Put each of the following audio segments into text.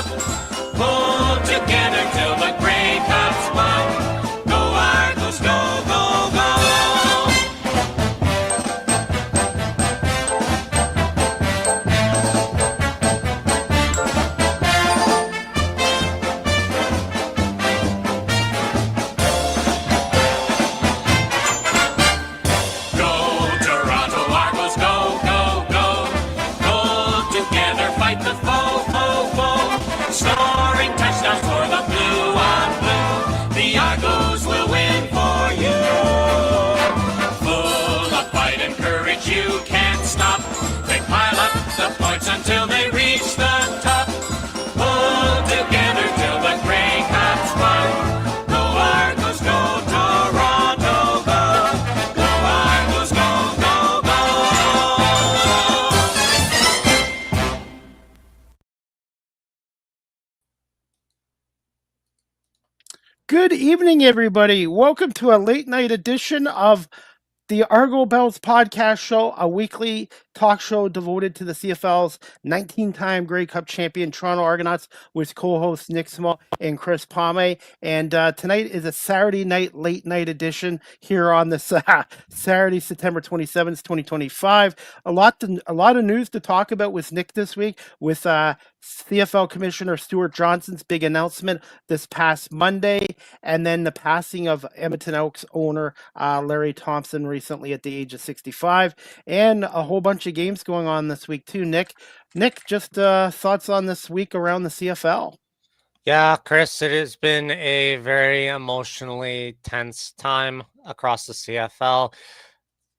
stop. Pull together till the Grey Cups won. Go Argos, go, go, go. Go Toronto Argos, go, go, go. Pull together, fight the foe, foe, foe. Scoring touchdowns for the blue on blue. The Argos will win for you. Full of fight and courage, you can't stop. They pile up the points until they reach the top. Pull together till the Grey Cups won. Go Argos, go Toronto, go. Go Argos, go, go, go. Good evening, everybody. Welcome to a late night edition of the Argo Bounce Podcast show, a weekly talk show devoted to the CFL's 19-time Grey Cup champion Toronto Argonauts with co-hosts Nick Small and Chris Pomay. And tonight is a Saturday night, late night edition here on this Saturday, September 27th, 2025. A lot of news to talk about with Nick this week with CFL Commissioner Stuart Johnson's big announcement this past Monday, and then the passing of Edmonton Elks owner Larry Thompson recently at the age of 65, and a whole bunch of games going on this week too. Nick, just thoughts on this week around the CFL? Yeah, Chris, it has been a very emotionally tense time across the CFL.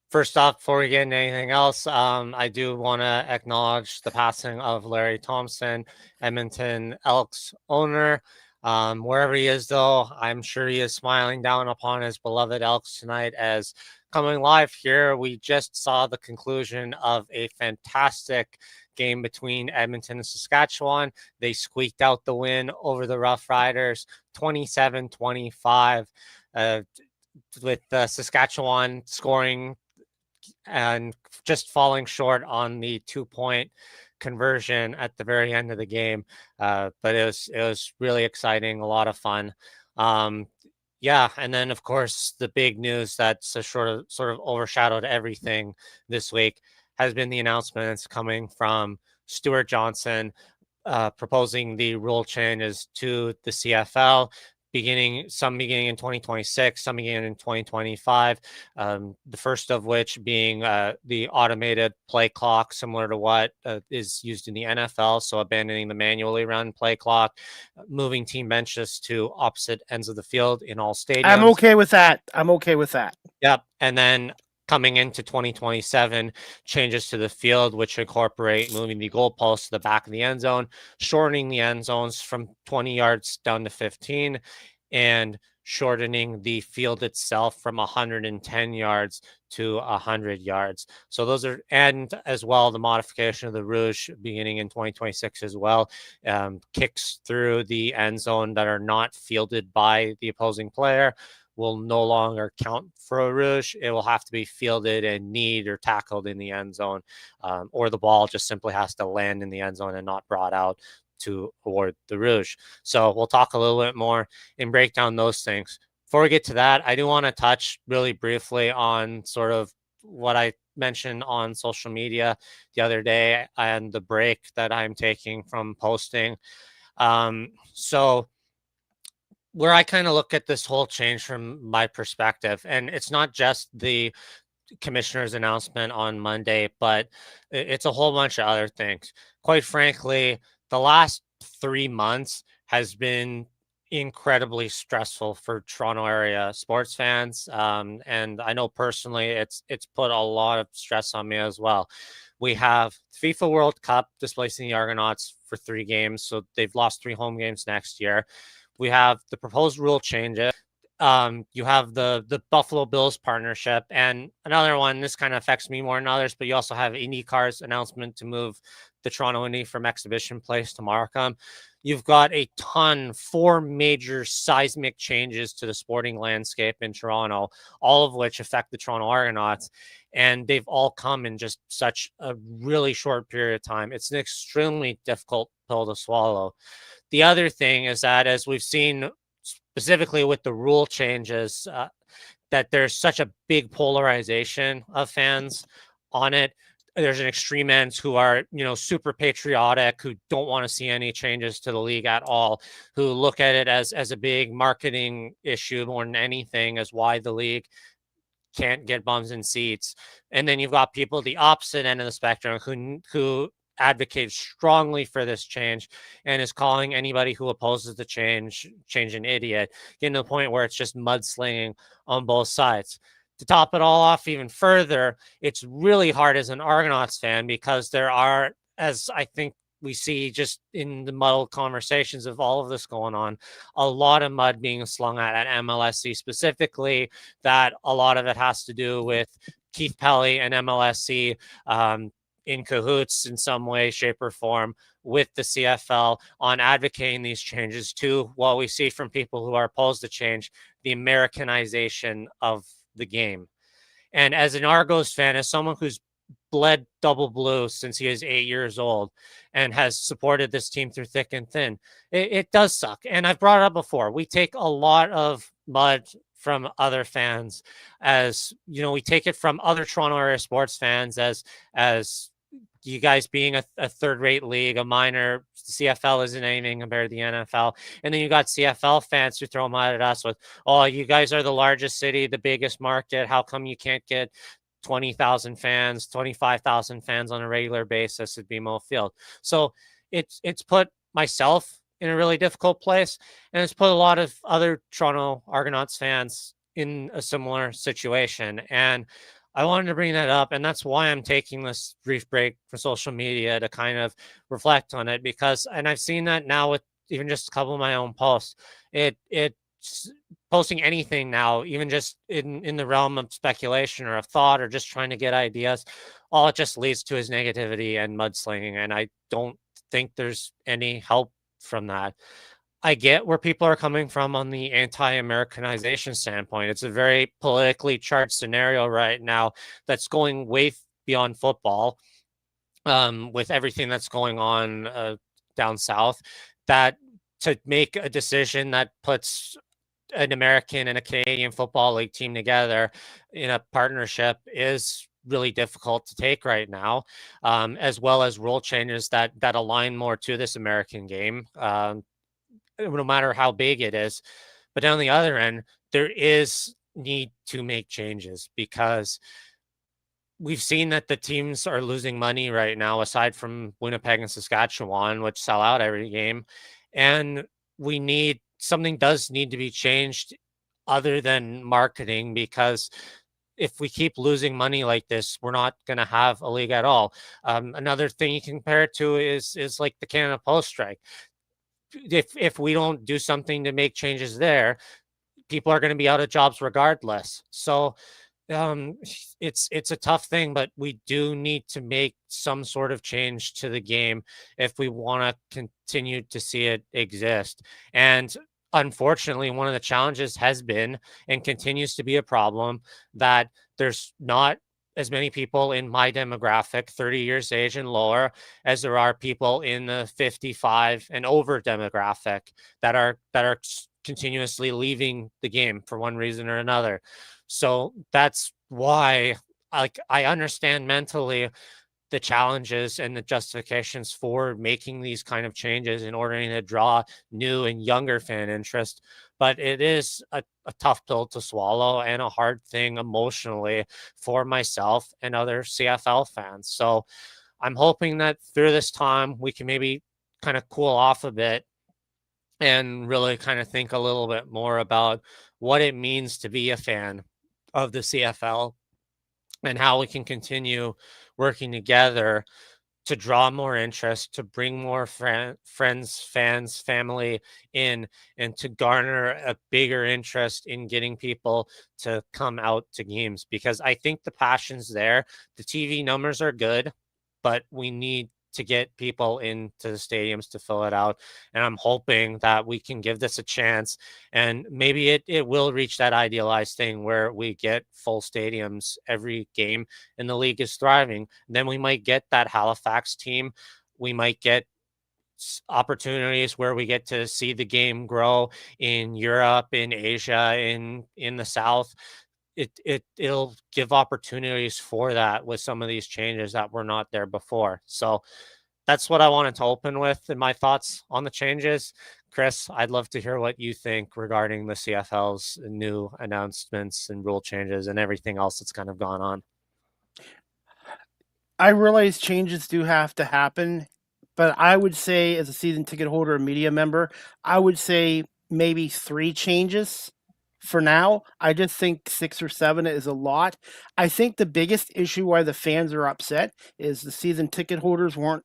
First off, before we get into anything else, I do want to acknowledge the passing of Larry Thompson, Edmonton Elks owner. Wherever he is, though, I'm sure he is smiling down upon his beloved Elks tonight. As coming live here, we just saw the conclusion of a fantastic game between Edmonton and Saskatchewan. They squeaked out the win over the Rough Riders, 27-25, with Saskatchewan scoring and just falling short on the 2-point conversion at the very end of the game. But it was really exciting, a lot of fun. Yeah, and then of course the big news that's sort of overshadowed everything this week has been the announcements coming from Stuart Johnson proposing the rule changes to the CFL, some beginning in 2026, some beginning in 2025. The first of which being the automated play clock, similar to what is used in the NFL. So abandoning the manually run play clock, moving team benches to opposite ends of the field in all stadiums. I'm okay with that. Yep. And then coming into 2027, changes to the field, which incorporate moving the goalpost to the back of the end zone, shortening the end zones from 20 yards down to 15, and shortening the field itself from 110 yards to 100 yards. So those are, and as well, the modification of the Rouge beginning in 2026 as well, kicks through the end zone that are not fielded by the opposing player will no longer count for a Rouge. It will have to be fielded and kneed or tackled in the end zone, or the ball just simply has to land in the end zone and not brought out to award the Rouge. So we'll talk a little bit more and break down those things. Before we get to that, I do want to touch really briefly on sort of what I mentioned on social media the other day and the break that I'm taking from posting. So where I kind of look at this whole change from my perspective, and it's not just the commissioner's announcement on Monday, but it's a whole bunch of other things. Quite frankly, the last 3 months has been incredibly stressful for Toronto area sports fans. And I know personally it's put a lot of stress on me as well. We have FIFA World Cup displacing the Argonauts for 3 games. So they've lost 3 home games next year. We have the proposed rule changes. You have the Buffalo Bills partnership, and another one, this kind of affects me more than others, but you also have IndyCar's announcement to move the Toronto Indy from exhibition place to Markham. You've got a ton, 4 major seismic changes to the sporting landscape in Toronto, all of which affect the Toronto Argonauts, and they've all come in just such a really short period of time. It's an extremely difficult pill to swallow. the other thing is that, as we've seen specifically with the rule changes, that there's such a big polarization of fans on it. There's an extreme ends who are, super patriotic, who don't want to see any changes to the league at all, who look at it as a big marketing issue more than anything, as why the league can't get bums in seats. And then you've got people at the opposite end of the spectrum who advocates strongly for this change and is calling anybody who opposes the change an idiot, getting to the point where it's just mudslinging on both sides. To top it all off even further, it's really hard as an Argonauts fan, because there are, as I think we see just in the muddled conversations of all of this going on, a lot of mud being slung at MLSC specifically, that a lot of it has to do with Keith Pelly and MLSC in cahoots in some way, shape, or form with the CFL on advocating these changes to what we see from people who are opposed to change, the Americanization of the game. And as an Argos fan, as someone who's bled double blue since he was 8 years old and has supported this team through thick and thin, it does suck. And I've brought it up before. We take a lot of mud from other fans, as we take it from other Toronto area sports fans as you guys being a third-rate league, a minor. CFL isn't anything compared to the NFL. And then you got CFL fans who throw mud at us with, oh, you guys are the largest city, the biggest market. How come you can't get 20,000 fans, 25,000 fans on a regular basis at BMO Field? So it's put myself in a really difficult place, and it's put a lot of other Toronto Argonauts fans in a similar situation. And I wanted to bring that up, and that's why I'm taking this brief break for social media to kind of reflect on it, because, and I've seen that now with even just a couple of my own posts, it's posting anything now, even just in the realm of speculation or of thought or just trying to get ideas, all it just leads to is negativity and mudslinging, and I don't think there's any help from that. I get where people are coming from on the anti-Americanization standpoint. It's a very politically charged scenario right now that's going way beyond football, with everything that's going on down south, that to make a decision that puts an American and a Canadian Football League team together in a partnership is really difficult to take right now, as well as rule changes that align more to this American game, no matter how big it is. But on the other end, there is need to make changes, because we've seen that the teams are losing money right now, aside from Winnipeg and Saskatchewan, which sell out every game. And something does need to be changed other than marketing, because if we keep losing money like this, we're not going to have a league at all. Another thing you can compare it to is like the Canada Post strike. If we don't do something to make changes there, people are going to be out of jobs regardless. So it's a tough thing, but we do need to make some sort of change to the game if we want to continue to see it exist. And unfortunately, one of the challenges has been and continues to be a problem that there's not as many people in my demographic, 30 years age and lower, as there are people in the 55 and over demographic that are continuously leaving the game for one reason or another. So that's why I understand mentally the challenges and the justifications for making these kind of changes in order to draw new and younger fan interest. But it is a tough pill to swallow and a hard thing emotionally for myself and other CFL fans. So I'm hoping that through this time we can maybe kind of cool off a bit and really kind of think a little bit more about what it means to be a fan of the CFL and how we can continue working together to draw more interest, to bring more friends, fans, family in, and to garner a bigger interest in getting people to come out to games. Because I think the passion's there. The TV numbers are good, but we need to get people into the stadiums to fill it out. And I'm hoping that we can give this a chance, and maybe it will reach that idealized thing where we get full stadiums every game and the league is thriving. Then we might get that Halifax team. We might get opportunities where we get to see the game grow in Europe, in Asia, in the South. It'll give opportunities for that with some of these changes that were not there before. So that's what I wanted to open with in my thoughts on the changes. Chris, I'd love to hear what you think regarding the CFL's new announcements and rule changes and everything else that's kind of gone on. I realize changes do have to happen, but I would say, as a season ticket holder and media member, I would say maybe 3 changes for now. I just think 6 or 7 is a lot. I think the biggest issue why the fans are upset is the season ticket holders weren't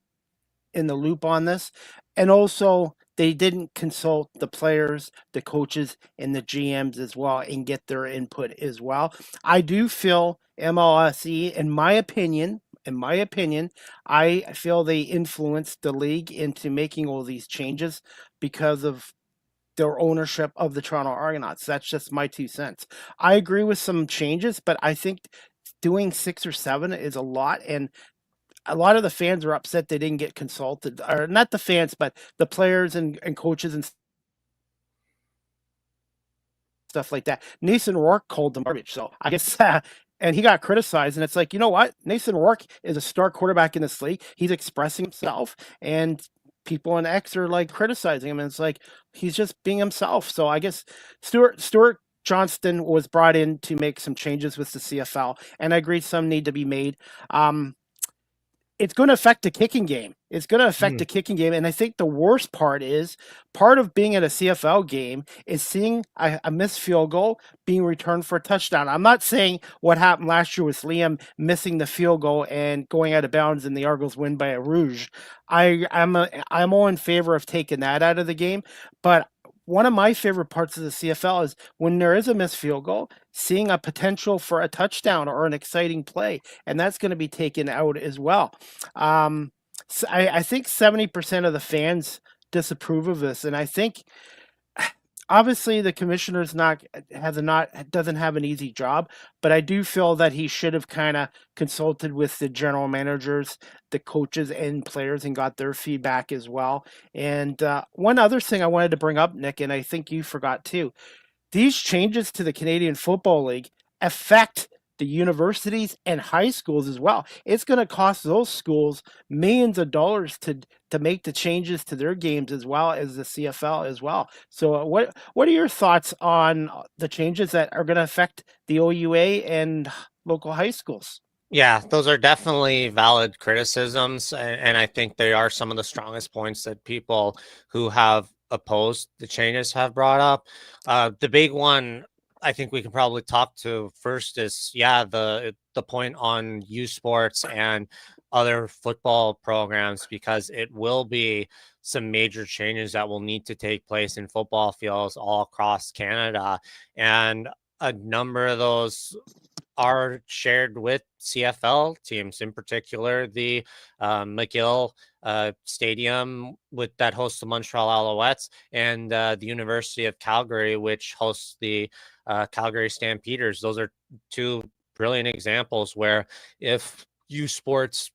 in the loop on this, and also they didn't consult the players, the coaches, and the GMs as well and get their input as well. I do feel MLSE, in my opinion, I feel they influenced the league into making all these changes because of their ownership of the Toronto Argonauts. That's just my 2 cents. I agree with some changes, but I think doing 6 or 7 is a lot, and a lot of the fans are upset they didn't get consulted, or not the fans, but the players and coaches and stuff like that. Nathan Rourke called them garbage, so I guess, and he got criticized. And it's like, you know what? Nathan Rourke is a star quarterback in this league. He's expressing himself, and people in X are like criticizing him, and it's like he's just being himself. So I guess Stuart Johnston was brought in to make some changes with the CFL, and I agree some need to be made. It's going to affect the kicking game. The kicking game. And I think the worst part of being at a CFL game is seeing a missed field goal being returned for a touchdown. I'm not saying what happened last year with Liam missing the field goal and going out of bounds and the Argos win by a rouge. I'm all in favor of taking that out of the game. But one of my favorite parts of the CFL is when there is a missed field goal, seeing a potential for a touchdown or an exciting play, and that's going to be taken out as well. So I think 70% of the fans disapprove of this, and I think obviously the commissioner's doesn't have an easy job, but I do feel that he should have kind of consulted with the general managers, the coaches, and players, and got their feedback as well. And one other thing I wanted to bring up, Nick, and I think you forgot too, these changes to the Canadian Football League affect the universities and high schools as well. It's going to cost those schools millions of dollars to make the changes to their games as well as the CFL as well. So what are your thoughts on the changes that are going to affect the OUA and local high schools? Yeah, those are definitely valid criticisms, and I think they are some of the strongest points that people who have opposed the changes have brought up. The big one I think we can probably talk to first is, the point on youth sports and other football programs, because it will be some major changes that will need to take place in football fields all across Canada. And a number of those are shared with CFL teams, in particular the McGill Stadium that hosts the Montreal Alouettes, and the University of Calgary, which hosts the Calgary Stampeders. Those are 2 brilliant examples where if U Sports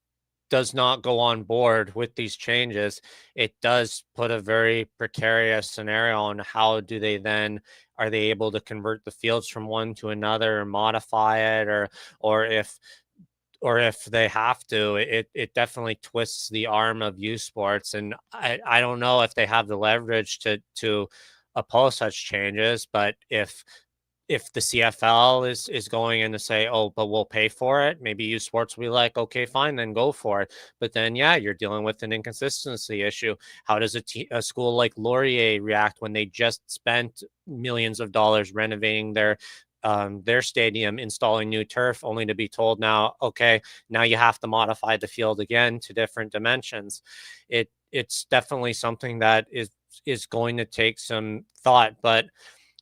does not go on board with these changes, it does put a very precarious scenario on how do they then, are they able to convert the fields from one to another or modify it, or if they have to, it definitely twists the arm of U Sports. And I don't know if they have the leverage to oppose such changes, but if the CFL is going in to say, oh, but we'll pay for it, maybe U Sports will be like, okay, fine, then go for it. But then, you're dealing with an inconsistency issue. How does a school like Laurier react when they just spent millions of dollars renovating their stadium, installing new turf, only to be told now you have to modify the field again to different dimensions? It's definitely something that is going to take some thought. But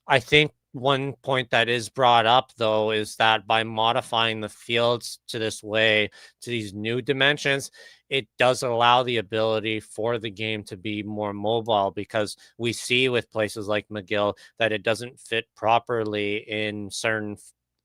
I think one point that is brought up, though, is that by modifying the fields to these new dimensions, it does allow the ability for the game to be more mobile, because we see with places like McGill that it doesn't fit properly in certain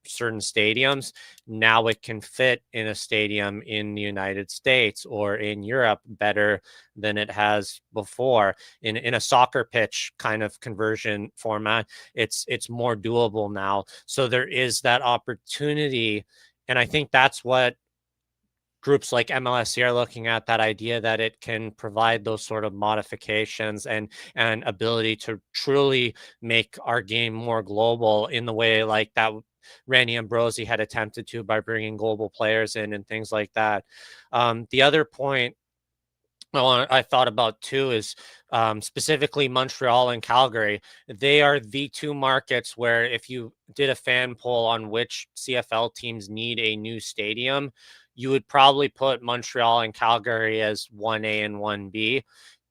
certain stadiums. Now it can fit in a stadium in the United States or in Europe better than it has before. In a soccer pitch kind of conversion format, it's more doable now. So there is that opportunity, and I think that's what groups like MLSC are looking at, that idea that it can provide those sort of modifications and ability to truly make our game more global in the way like that Randy Ambrosi had attempted to by bringing global players in and things like that. The other point I thought about too is specifically Montreal and Calgary. They are the two markets where if you did a fan poll on which CFL teams need a new stadium, you would probably put Montreal and Calgary as 1A and 1B.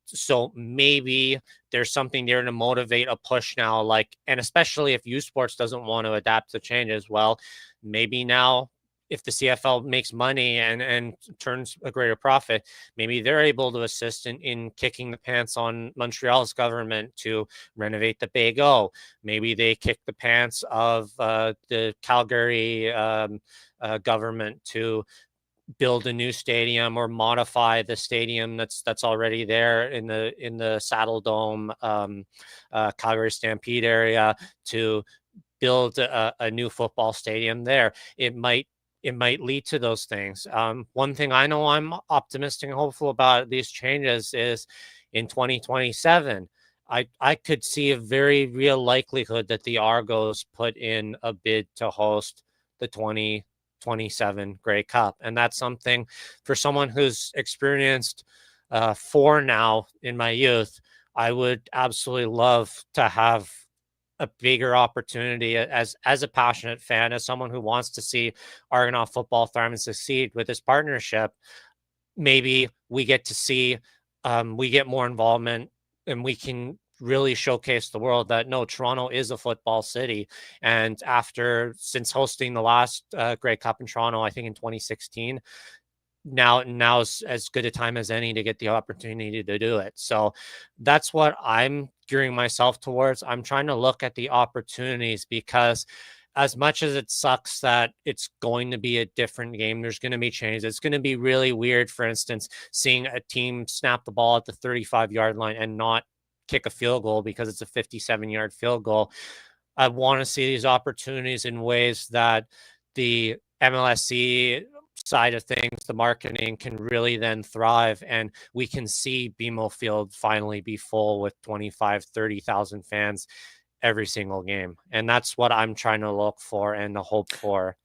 So maybe there's something there to motivate a push now, like, and especially if U Sports doesn't want to adapt to changes, well, maybe now if the CFL makes money and turns a greater profit, maybe they're able to assist in kicking the pants on Montreal's government to renovate the Big O. Maybe they kick the pants of the Calgary government to build a new stadium or modify the stadium that's already there in the Saddle Dome, Calgary Stampede area, to build a new football stadium there. It might lead to those things. One thing I know I'm optimistic and hopeful about these changes is in 2027. I could see a very real likelihood that the Argos put in a bid to host the 2027 Grey Cup. And that's something for someone who's experienced 4 now in my youth. I would absolutely love to have a bigger opportunity as a passionate fan, as someone who wants to see Argonaut football thrive and succeed with this partnership. Maybe we get to see, we get more involvement, and we can really showcase the world that no, Toronto is a football city. And since hosting the last Grey Cup in Toronto, I think in 2016, now's as good a time as any to get the opportunity to do it. So that's what I'm gearing myself towards. I'm trying to look at the opportunities, because as much as it sucks that it's going to be a different game, there's going to be changes. It's going to be really weird, for instance, seeing a team snap the ball at the 35-yard line and not kick a field goal because it's a 57-yard field goal. I want to see these opportunities in ways that the MLSC side of things, the marketing, can really then thrive, and we can see BMO Field finally be full with 25, 30,000 fans every single game. And that's what I'm trying to look for and to hope for.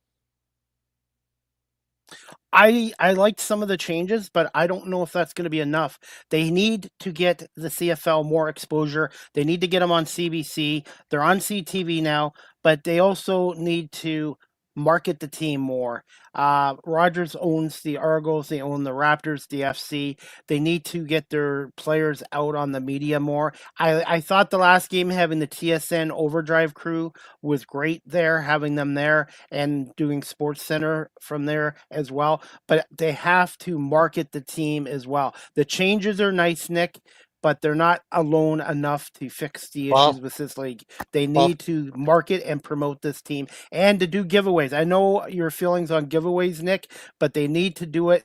I liked some of the changes, but I don't know if that's going to be enough. They need to get the CFL more exposure. They need to get them on CBC. They're on CTV now, but they also need to market the team more. Rogers owns the Argos. They own the Raptors, the FC. They need to get their players out on the media more. I thought the last game, having the TSN Overdrive crew was great there, having them there and doing Sports Center from there as well. But they have to market the team as well. The changes are nice, Nick, but they're not alone enough to fix the issues with this league. They need to market and promote this team and to do giveaways. I know your feelings on giveaways, Nick, but they need to do it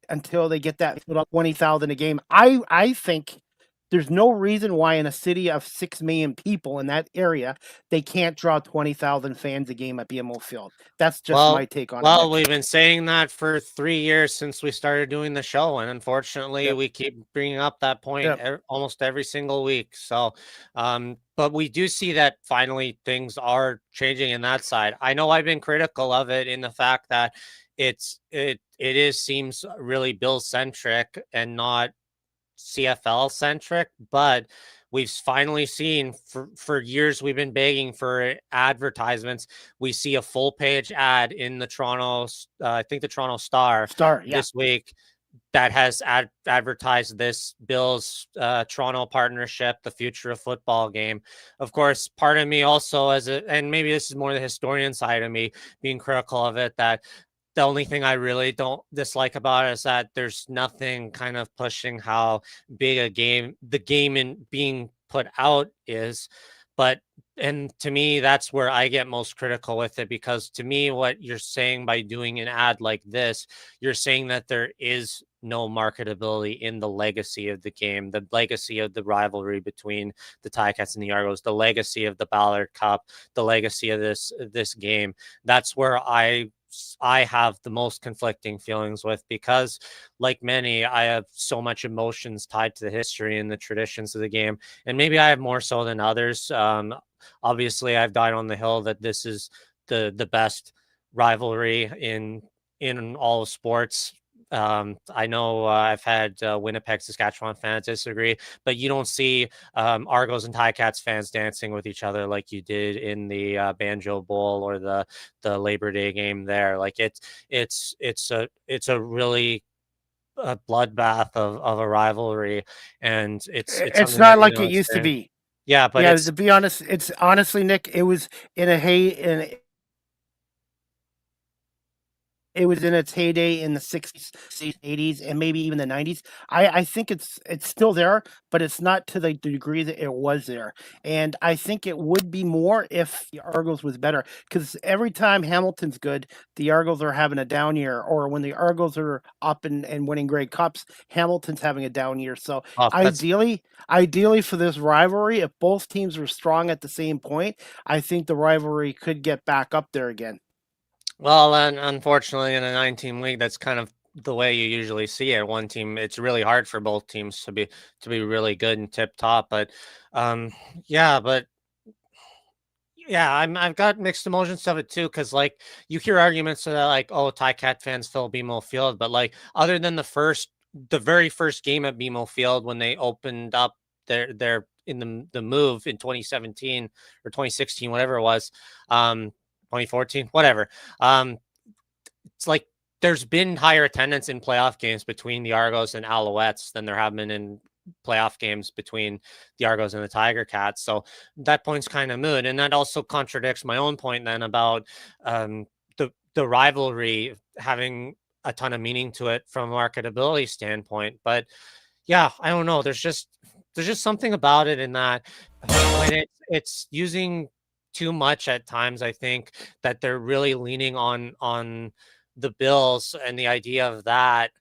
until they get that 20,000 a game. I think there's no reason why in a city of 6 million people in that area, they can't draw 20,000 fans a game at BMO Field. That's just my take on it. Well, we've been saying that for 3 years since we started doing the show. And unfortunately, we keep bringing up that point almost every single week. So, but we do see that finally things are changing in that side. I know I've been critical of it in the fact that it seems really Bill centric and not CFL centric, but we've finally seen for years we've been begging for advertisements. We see a full page ad in the Toronto, I think the Toronto Star this week that has advertised this Bills Toronto partnership, the future of football game. Of course, part of me also and maybe this is more the historian side of me being critical of it, that the only thing I really don't dislike about it is that there's nothing kind of pushing how big the game in being put out is. But and to me, that's where I get most critical with it, because to me, what you're saying by doing an ad like this, you're saying that there is no marketability in the legacy of the game, the legacy of the rivalry between the Ticats and the Argos, the legacy of the Ballard Cup, the legacy of this game. That's where I have the most conflicting feelings with, because like many, I have so much emotions tied to the history and the traditions of the game, and maybe I have more so than others. Obviously, I've died on the hill that this is the best rivalry in all of sports. I know I've had Winnipeg, Saskatchewan fans disagree, but you don't see Argos and Ticats fans dancing with each other like you did in the Banjo Bowl or the Labor Day game there. Like it's a really a bloodbath of a rivalry, and it's It's something that not you like it don't used to say. be. Yeah, but Yeah, it's to be honest, it's honestly, Nick, it was in a it was in its heyday in the 60s, 80s, and maybe even the 90s. I think it's still there, but it's not to the degree that it was there. And I think it would be more if the Argos was better. Because every time Hamilton's good, the Argos are having a down year. Or when the Argos are up and winning Grey Cups, Hamilton's having a down year. So that's ideally for this rivalry, if both teams were strong at the same point, I think the rivalry could get back up there again. well, and unfortunately, in a 9-team league, that's kind of the way you usually see it. One team, it's really hard for both teams to be really good and tip top. But um, yeah, but yeah, I've got mixed emotions of it too, because like you hear arguments that are like, oh, Cat fans fill BMO Field, but like other than the very first game at BMO Field when they opened up their in the move in 2017 or 2016, whatever it was, 2014, whatever. Um, it's like there's been higher attendance in playoff games between the Argos and Alouettes than there have been in playoff games between the Argos and the Tiger Cats. So that point's kind of moot, and that also contradicts my own point then about the rivalry having a ton of meaning to it from a marketability standpoint. But yeah, I don't know. There's just something about it in that when it's using too much at times. I think that they're really leaning on the Bills and the idea of that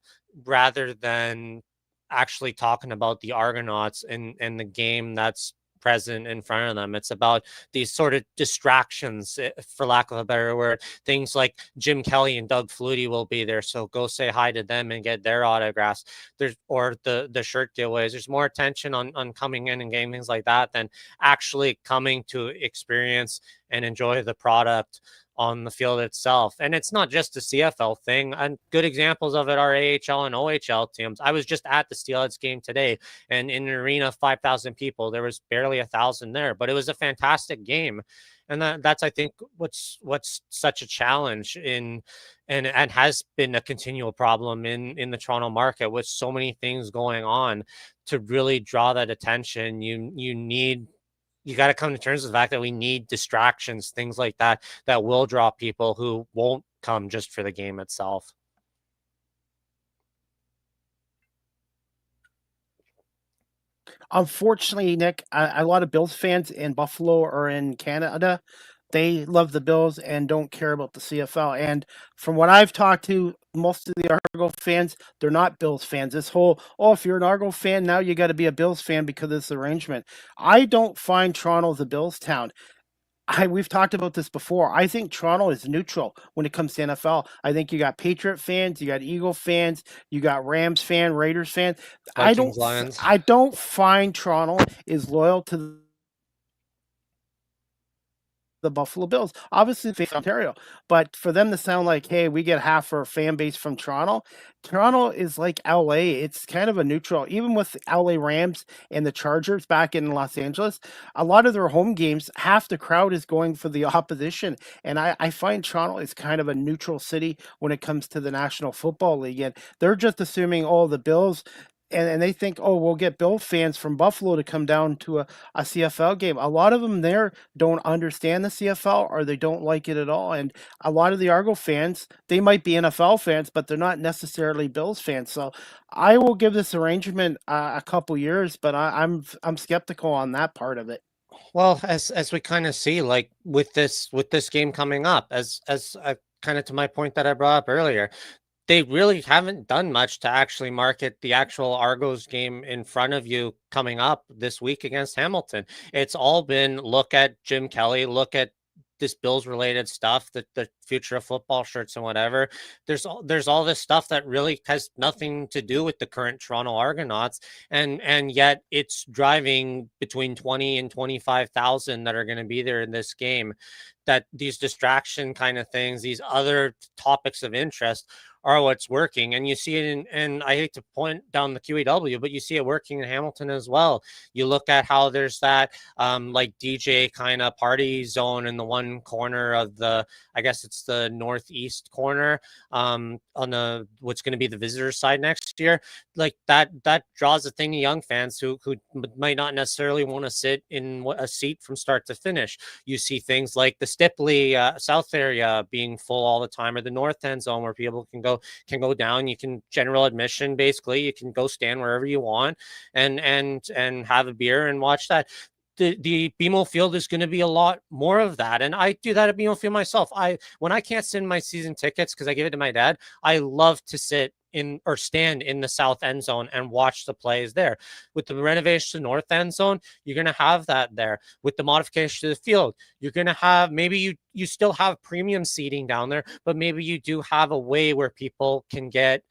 rather than actually talking about the Argonauts and the game that's present in front of them. It's about these sort of distractions, for lack of a better word. Things like Jim Kelly and Doug Flutie will be there, so go say hi to them and get their autographs. There's or the shirt giveaways. There's more attention on coming in and getting things like that than actually coming to experience and enjoy the product on the field itself. And it's not just a CFL thing. And good examples of it are AHL and OHL teams. I was just at the Steelheads game today, and in an arena of 5,000 people, there was barely 1,000 there, but it was a fantastic game. And that's I think what's such a challenge and has been a continual problem in the Toronto market, with so many things going on. To really draw that attention, you got to come to terms with the fact that we need distractions, things like that will draw people who won't come just for the game itself. Unfortunately, Nick, a lot of Bills fans in Buffalo or in Canada, they love the Bills and don't care about the CFL. And from what I've talked to, most of the Argo fans, they're not Bills fans. This whole, oh, if you're an Argo fan, now you got to be a Bills fan because of this arrangement. I don't find Toronto the Bills town. We've talked about this before. I think Toronto is neutral when it comes to NFL. I think you got Patriot fans, you got Eagle fans, you got Rams fan, Raiders fans. Vikings, Lions. I don't find Toronto is loyal to the Buffalo Bills. Obviously, they face Ontario, but for them to sound like, hey, we get half our fan base from Toronto, Toronto is like LA. It's kind of a neutral. Even with the LA Rams and the Chargers back in Los Angeles, a lot of their home games, half the crowd is going for the opposition. And I find Toronto is kind of a neutral city when it comes to the National Football League. And they're just assuming, oh, the Bills, and they think, oh, we'll get Bill fans from Buffalo to come down to a CFL game. A lot of them there don't understand the CFL or they don't like it at all. And a lot of the Argo fans, they might be NFL fans, but they're not necessarily Bills fans. So I will give this arrangement a couple years, but I'm skeptical on that part of it. Well, as we kind of see, like with this game coming up, as kind of to my point that I brought up earlier, they really haven't done much to actually market the actual Argos game in front of you coming up this week against Hamilton. It's all been look at Jim Kelly, look at this Bills related stuff, the future of football shirts and whatever. There's all this stuff that really has nothing to do with the current Toronto Argonauts, and yet it's driving between 20 and 25,000 that are going to be there in this game. That these distraction kind of things, these other topics of interest are what's working. And you see it in, and I hate to point down the QEW, but you see it working in Hamilton as well. You look at how there's that like DJ kind of party zone in the one corner of the, I guess it's the northeast corner on the what's going to be the visitor side next year. Like that draws a thing to young fans who might not necessarily want to sit in a seat from start to finish. You see things like the Stipley South area being full all the time, or the North End zone where people can go down. You can general admission, basically. You can go stand wherever you want and have a beer and watch that. The BMO Field is going to be a lot more of that, and I do that at BMO Field myself. When I can't send my season tickets because I give it to my dad, I love to sit in or stand in the south end zone and watch the plays there. With the renovation to north end zone, you're going to have that there. With the modification to the field, you're going to have, maybe you still have premium seating down there, but maybe you do have a way where people can get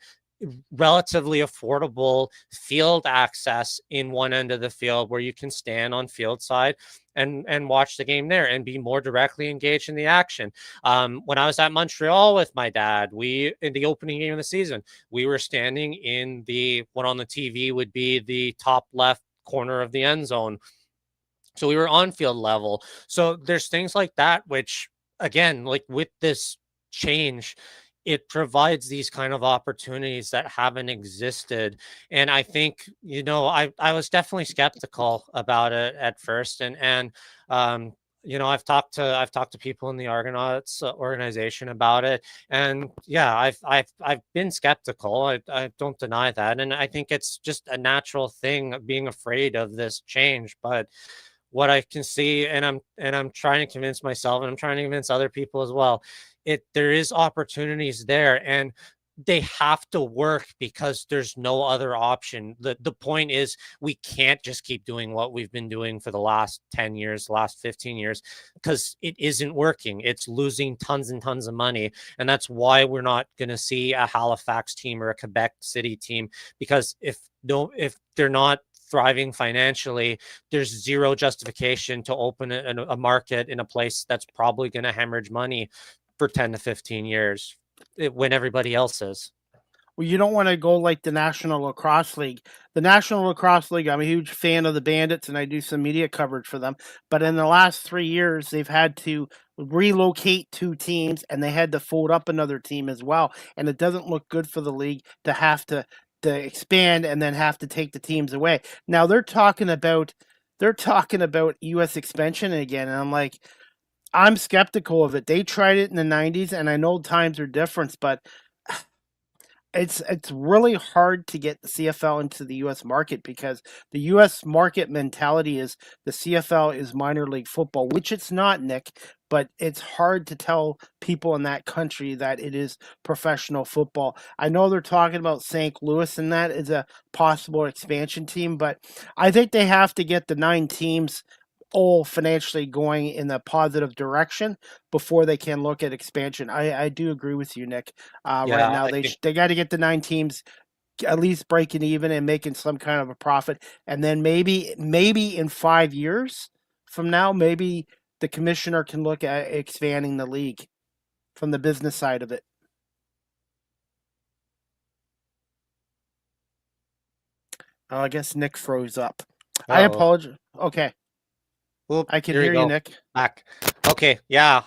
relatively affordable field access in one end of the field where you can stand on field side and watch the game there and be more directly engaged in the action. When I was at Montreal with my dad, we, in the opening game of the season, we were standing in the, what on the TV would be the top left corner of the end zone. So we were on field level. So there's things like that, which again, like with this change, it provides these kind of opportunities that haven't existed. And I think, I was definitely skeptical about it at first. I've talked to people in the Argonauts organization about it. And yeah, I've been skeptical. I don't deny that. And I think it's just a natural thing being afraid of this change. But what I can see, and I'm trying to convince myself, and I'm trying to convince other people as well, there is opportunities there, and they have to work because there's no other option. The point is, we can't just keep doing what we've been doing for the last 10 years, last 15 years, because it isn't working. It's losing tons and tons of money. And that's why we're not going to see a Halifax team or a Quebec City team, because if they're not thriving financially, there's zero justification to open a market in a place that's probably going to hemorrhage money for 10 to 15 years when everybody else is. Well, you don't want to go like the National Lacrosse League. The National Lacrosse League, I'm a huge fan of the Bandits, and I do some media coverage for them. But in the last 3 years, they've had to relocate 2 teams, and they had to fold up another team as well. And it doesn't look good for the league to have to expand and then have to take the teams away. Now they're talking about U.S. expansion again, and I'm like, I'm skeptical of it. They tried it in the 90s, and I know times are different, but it's really hard to get the CFL into the U.S. market because the U.S. market mentality is the CFL is minor league football, which it's not, Nick, but it's hard to tell people in that country that it is professional football. I know they're talking about St. Louis, and that is a possible expansion team, but I think they have to get the 9 teams all financially going in a positive direction before they can look at expansion. I do agree with you, Nick. Right now, they got to get the 9 teams at least breaking even and making some kind of a profit, and then maybe in 5 years from now, maybe the commissioner can look at expanding the league from the business side of it. Oh, I guess Nick froze up. I apologize. Okay. Oop, I can hear you, Nick. Back. Okay, yeah.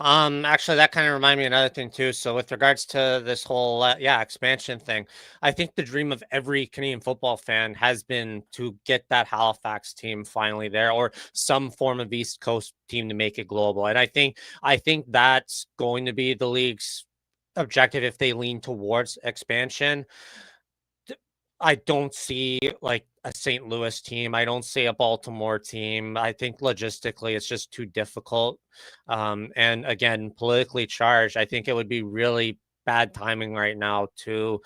Actually, that kind of reminded me of another thing too. So, with regards to this whole expansion thing, I think the dream of every Canadian football fan has been to get that Halifax team finally there, or some form of East Coast team to make it global. And I think that's going to be the league's objective if they lean towards expansion. I don't see like a St. Louis team. I don't see a Baltimore team. I think logistically it's just too difficult. And again, politically charged. I think it would be really bad timing right now to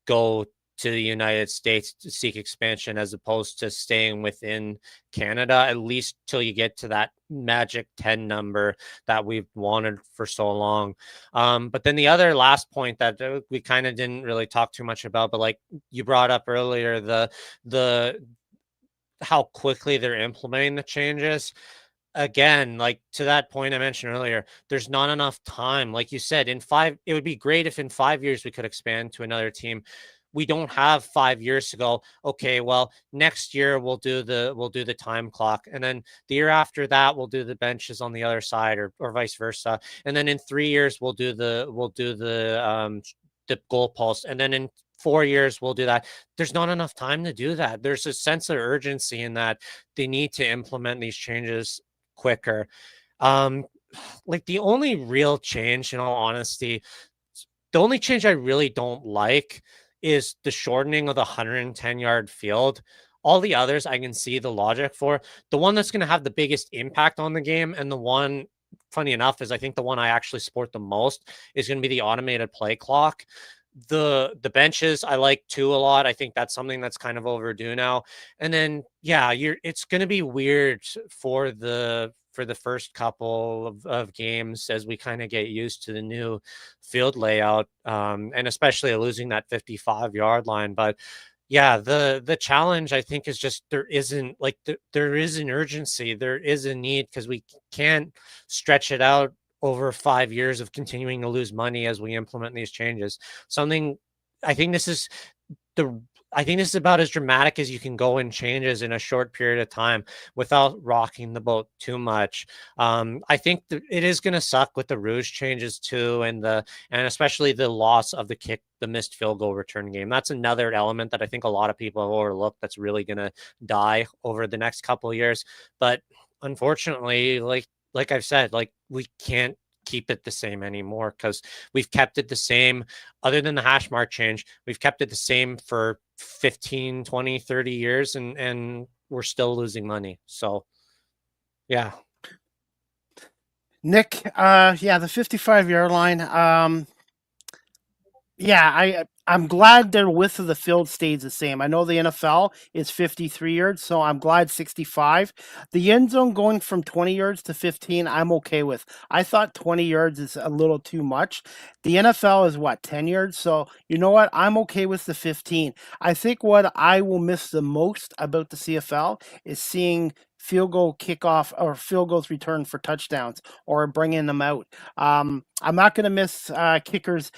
go to the United States to seek expansion as opposed to staying within Canada, at least till you get to that magic 10 number that we've wanted for so long. But then the other last point that we kind of didn't really talk too much about, but like you brought up earlier, the how quickly they're implementing the changes. Again, like to that point I mentioned earlier, there's not enough time. Like you said, it would be great if in 5 years we could expand to another team. We don't have 5 years to go. Okay, well, next year we'll do the time clock, and then the year after that we'll do the benches on the other side, or vice versa. And then in 3 years we'll do the goalpost, and then in 4 years we'll do that. There's not enough time to do that. There's a sense of urgency in that they need to implement these changes quicker. Um, like the only real change, in all honesty, the only change I really don't like is the shortening of the 110-yard field. All the others I can see the logic for. The one that's going to have the biggest impact on the game, and the one, funny enough, is I think the one I actually support the most, is going to be the automated play clock. The benches I like too a lot. I think that's something that's kind of overdue now. And then yeah, it's going to be weird for the first couple of games as we kind of get used to the new field layout, and especially losing that 55-yard line. But yeah, the challenge I think is just there isn't like there is an urgency, there is a need, because we can't stretch it out over 5 years of continuing to lose money as we implement these changes. Something I think this is the I think this is about as dramatic as you can go in changes in a short period of time without rocking the boat too much. I think it is going to suck with the Rouge changes too, and especially the loss of the missed field goal return game. That's another element that I think a lot of people have overlooked. That's really going to die over the next couple of years. But unfortunately, like I've said, like we can't keep it the same anymore, because we've kept it the same other than the hash mark change. We've kept it the same for 15, 20, 30 years, and we're still losing money. So yeah. Nick, yeah, the 55-yard line. Yeah, I'm glad their width of the field stays the same. I know the NFL is 53 yards, so I'm glad 65. The end zone going from 20 yards to 15, I'm okay with. I thought 20 yards is a little too much. The NFL is what, 10 yards? So you know what? I'm okay with the 15. I think what I will miss the most about the CFL is seeing field goal kickoff or field goals return for touchdowns or bringing them out. I'm not going to miss kickers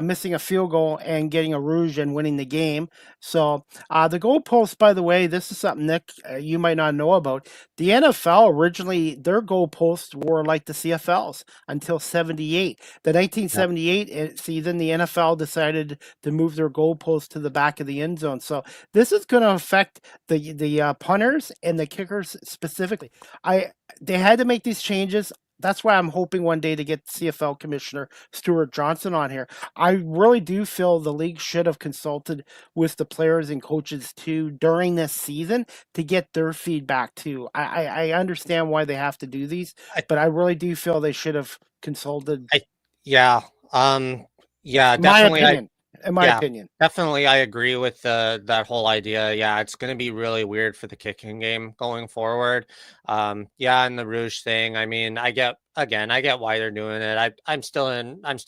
missing a field goal and getting a rouge and winning the game. So the goalposts, by the way, this is something, Nick, you might not know about. The NFL originally, their goalposts were like the CFL's until 78. The 1978 season, the NFL decided to move their goalposts to the back of the end zone. So this is going to affect the punters and the kickers specifically. They had to make these changes. That's why I'm hoping one day to get CFL Commissioner Stuart Johnson on here. I really do feel the league should have consulted with the players and coaches too during this season to get their feedback too. I understand why they have to do these, but I really do feel they should have consulted. Yeah. Yeah, definitely. In my opinion. Definitely, I agree with that whole idea. Yeah, it's going to be really weird for the kicking game going forward. Yeah, and the Rouge thing. I mean, I get why they're doing it. I'm still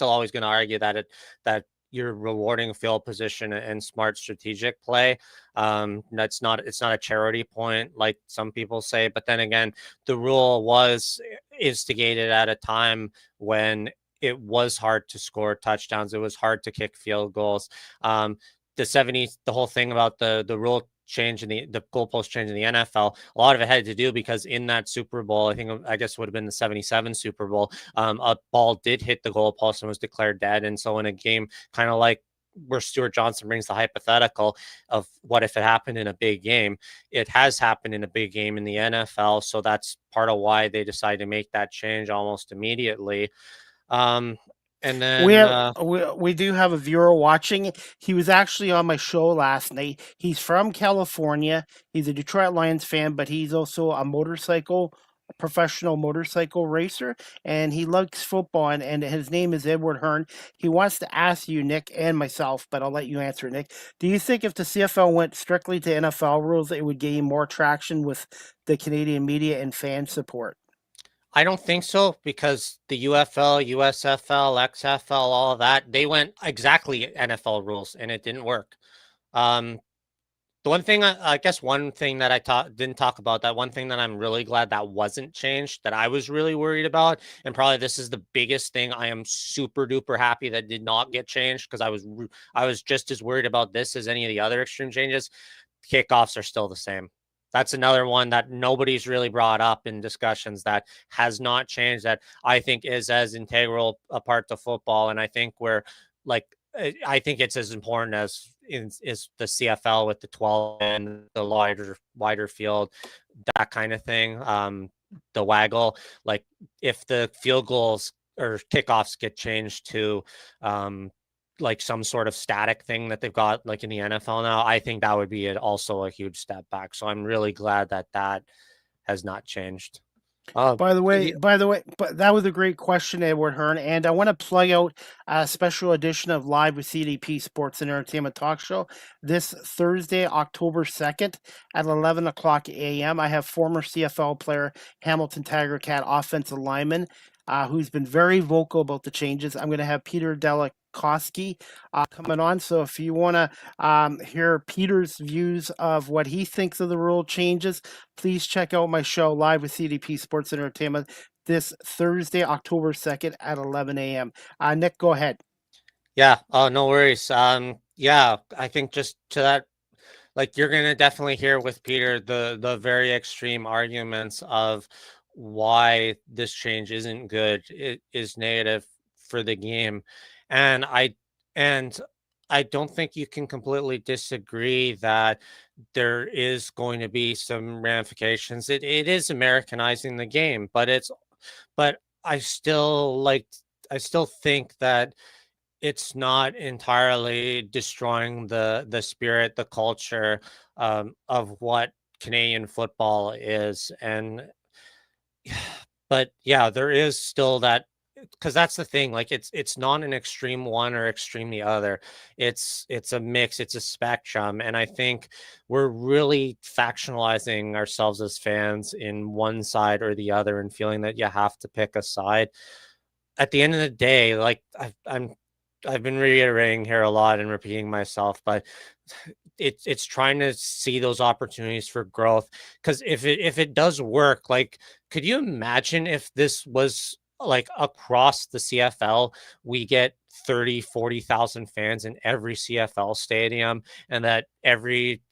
always going to argue that you're rewarding field position and smart strategic play. It's not a charity point like some people say. But then again, the rule was instigated at a time when it was hard to score touchdowns. It was hard to kick field goals. The whole thing about the rule change in the goalpost change in the NFL, a lot of it had to do because in that Super Bowl, I guess it would have been the 77 Super Bowl, a ball did hit the goalpost and was declared dead. And so in a game kind of like where Stuart Johnson brings the hypothetical of what if it happened in a big game, it has happened in a big game in the NFL. So that's part of why they decided to make that change almost immediately. And We then have we do have a viewer watching. He was actually on my show last night. He's from California. He's a Detroit Lions fan, but he's also a professional motorcycle racer, and he likes football. And his name is Edward Hearn. He wants to ask you, Nick, and myself, but I'll let you answer, Nick. Do you think if the CFL went strictly to NFL rules, it would gain more traction with the Canadian media and fan support? I don't think so because the UFL, USFL, XFL, all of that, they went exactly NFL rules and it didn't work. Um, the one thing I guess one thing that didn't talk about, that one thing that I'm really glad that wasn't changed, that I was really worried about, and probably this is the biggest thing I am super duper happy that did not get changed because I was just as worried about this as any of the other extreme changes. Kickoffs are still the same. That's another one that nobody's really brought up in discussions that has not changed, that I think is as integral a part to football. And I think we're like, I think it's as important as is the CFL with the 12 and the wider field, that kind of thing. The waggle, like if the field goals or kickoffs get changed to like some sort of static thing that they've got like in the NFL now, I think that would be also a huge step back. So I'm really glad that that has not changed. By the way, but that was a great question, Edward Hearn, and I want to plug out a special edition of Live with CDP Sports and Entertainment Talk Show this Thursday, October 2nd at 11 o'clock a.m. I have former CFL player Hamilton Tiger Cat offensive lineman who's been very vocal about the changes. I'm going to have Peter Delakoski coming on, so if you want to hear Peter's views of what he thinks of the rule changes, please check out my show Live with CDP Sports Entertainment this Thursday, October 2nd at 11 a.m. Nick, go ahead. Yeah. Oh, no worries. Yeah, I think just to that, like you're gonna definitely hear with Peter the very extreme arguments of why this change isn't good, it is negative for the game. And and I don't think you can completely disagree that there is going to be some ramifications. It is Americanizing the game, but I still think that it's not entirely destroying the spirit, the culture of what Canadian football is. And but yeah, there is still that, because that's the thing. Like it's not an extreme one or extreme the other. It's a mix. It's a spectrum, and I think we're really factionalizing ourselves as fans in one side or the other, and feeling that you have to pick a side. At the end of the day, like I've been reiterating here a lot and repeating myself, but it's trying to see those opportunities for growth. Because if it does work, like, could you imagine if this was like across the CFL, we get 30-40,000 fans in every CFL stadium, and that every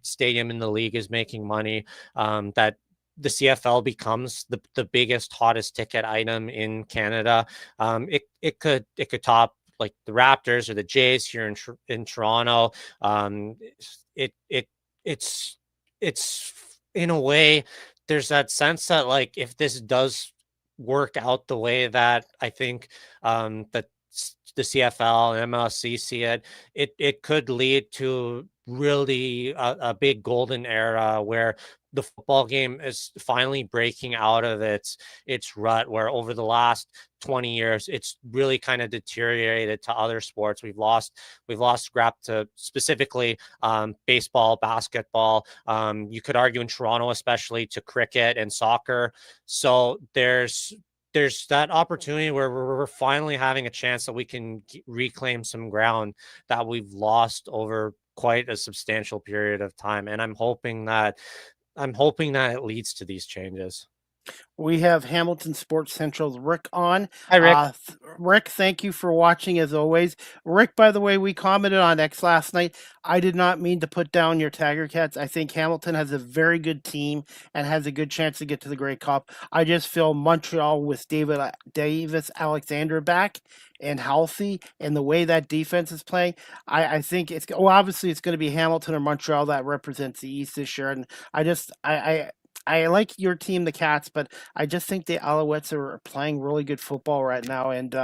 stadium in the league is making money, that the CFL becomes the biggest, hottest ticket item in Canada. It could top like the Raptors or the Jays here in Toronto. It it it's it's in a way, there's that sense that like if this does work out the way that I think that the CFL and MLC see it, it could lead to really a big golden era where the football game is finally breaking out of its rut, where over the last 20 years it's really kind of deteriorated to other sports. We've lost scrap to specifically baseball, basketball, you could argue in Toronto especially to cricket and soccer. So there's that opportunity where we're finally having a chance that we can reclaim some ground that we've lost over quite a substantial period of time. And I'm hoping that it leads to these changes. We have Hamilton Sports Central's Rick on. Hi, Rick. Rick, thank you for watching as always. Rick, by the way, we commented on X last night. I did not mean to put down your Tiger Cats. I think Hamilton has a very good team and has a good chance to get to the Grey Cup. I just feel Montreal with Davis Alexander back and healthy, and the way that defense is playing, I think obviously it's going to be Hamilton or Montreal that represents the East this year. And I like your team, the Cats, but I just think the Alouettes are playing really good football right now. And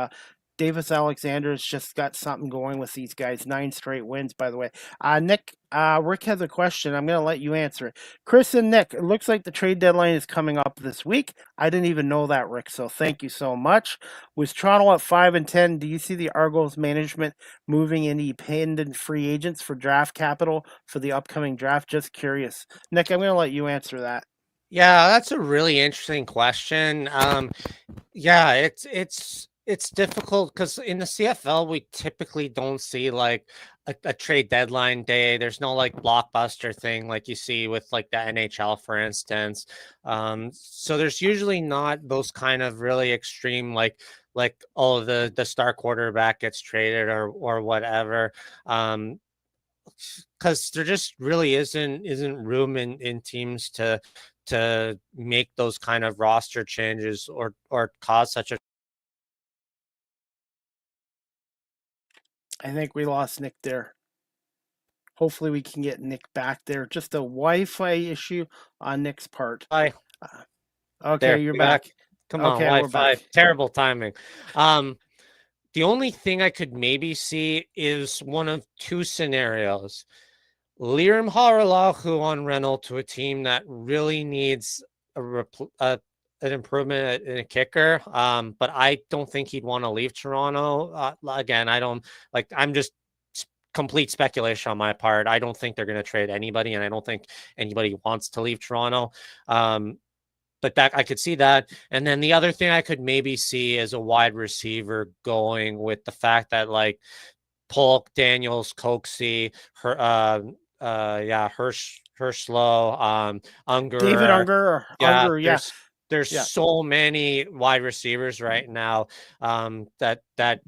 Davis Alexander's just got something going with these guys. 9 straight wins, by the way. Nick, Rick has a question. I'm going to let you answer it. Chris and Nick, it looks like the trade deadline is coming up this week. I didn't even know that, Rick, so thank you so much. With Toronto at 5-10, do you see the Argos management moving independent free agents for draft capital for the upcoming draft? Just curious. Nick, I'm going to let you answer that. Yeah, that's a really interesting question. Yeah, it's difficult because in the CFL we typically don't see like a trade deadline day. There's no like blockbuster thing like you see with like the NHL, for instance. So there's usually not those kind of really extreme like oh the star quarterback gets traded or whatever. Because there just really isn't room in teams to make those kind of roster changes or cause such a. I think we lost Nick there. Hopefully we can get Nick back there. Just a Wi-Fi issue on Nick's part. Hi. Okay, There, you're we back. Come on, Okay, we're Wi-Fi. back. Terrible timing. The only thing I could maybe see is one of two scenarios. Liam Haralahu on rental to a team that really needs an improvement in a kicker. But I don't think he'd want to leave Toronto. Again, I don't like. I'm just complete speculation on my part. I don't think they're going to trade anybody, and I don't think anybody wants to leave Toronto. But that I could see that. And then the other thing I could maybe see is a wide receiver going with the fact that like Polk, Daniels, Coxie, Hirschlow, Unger. David Unger. Yeah, Unger, there's Yeah. so many wide receivers right now that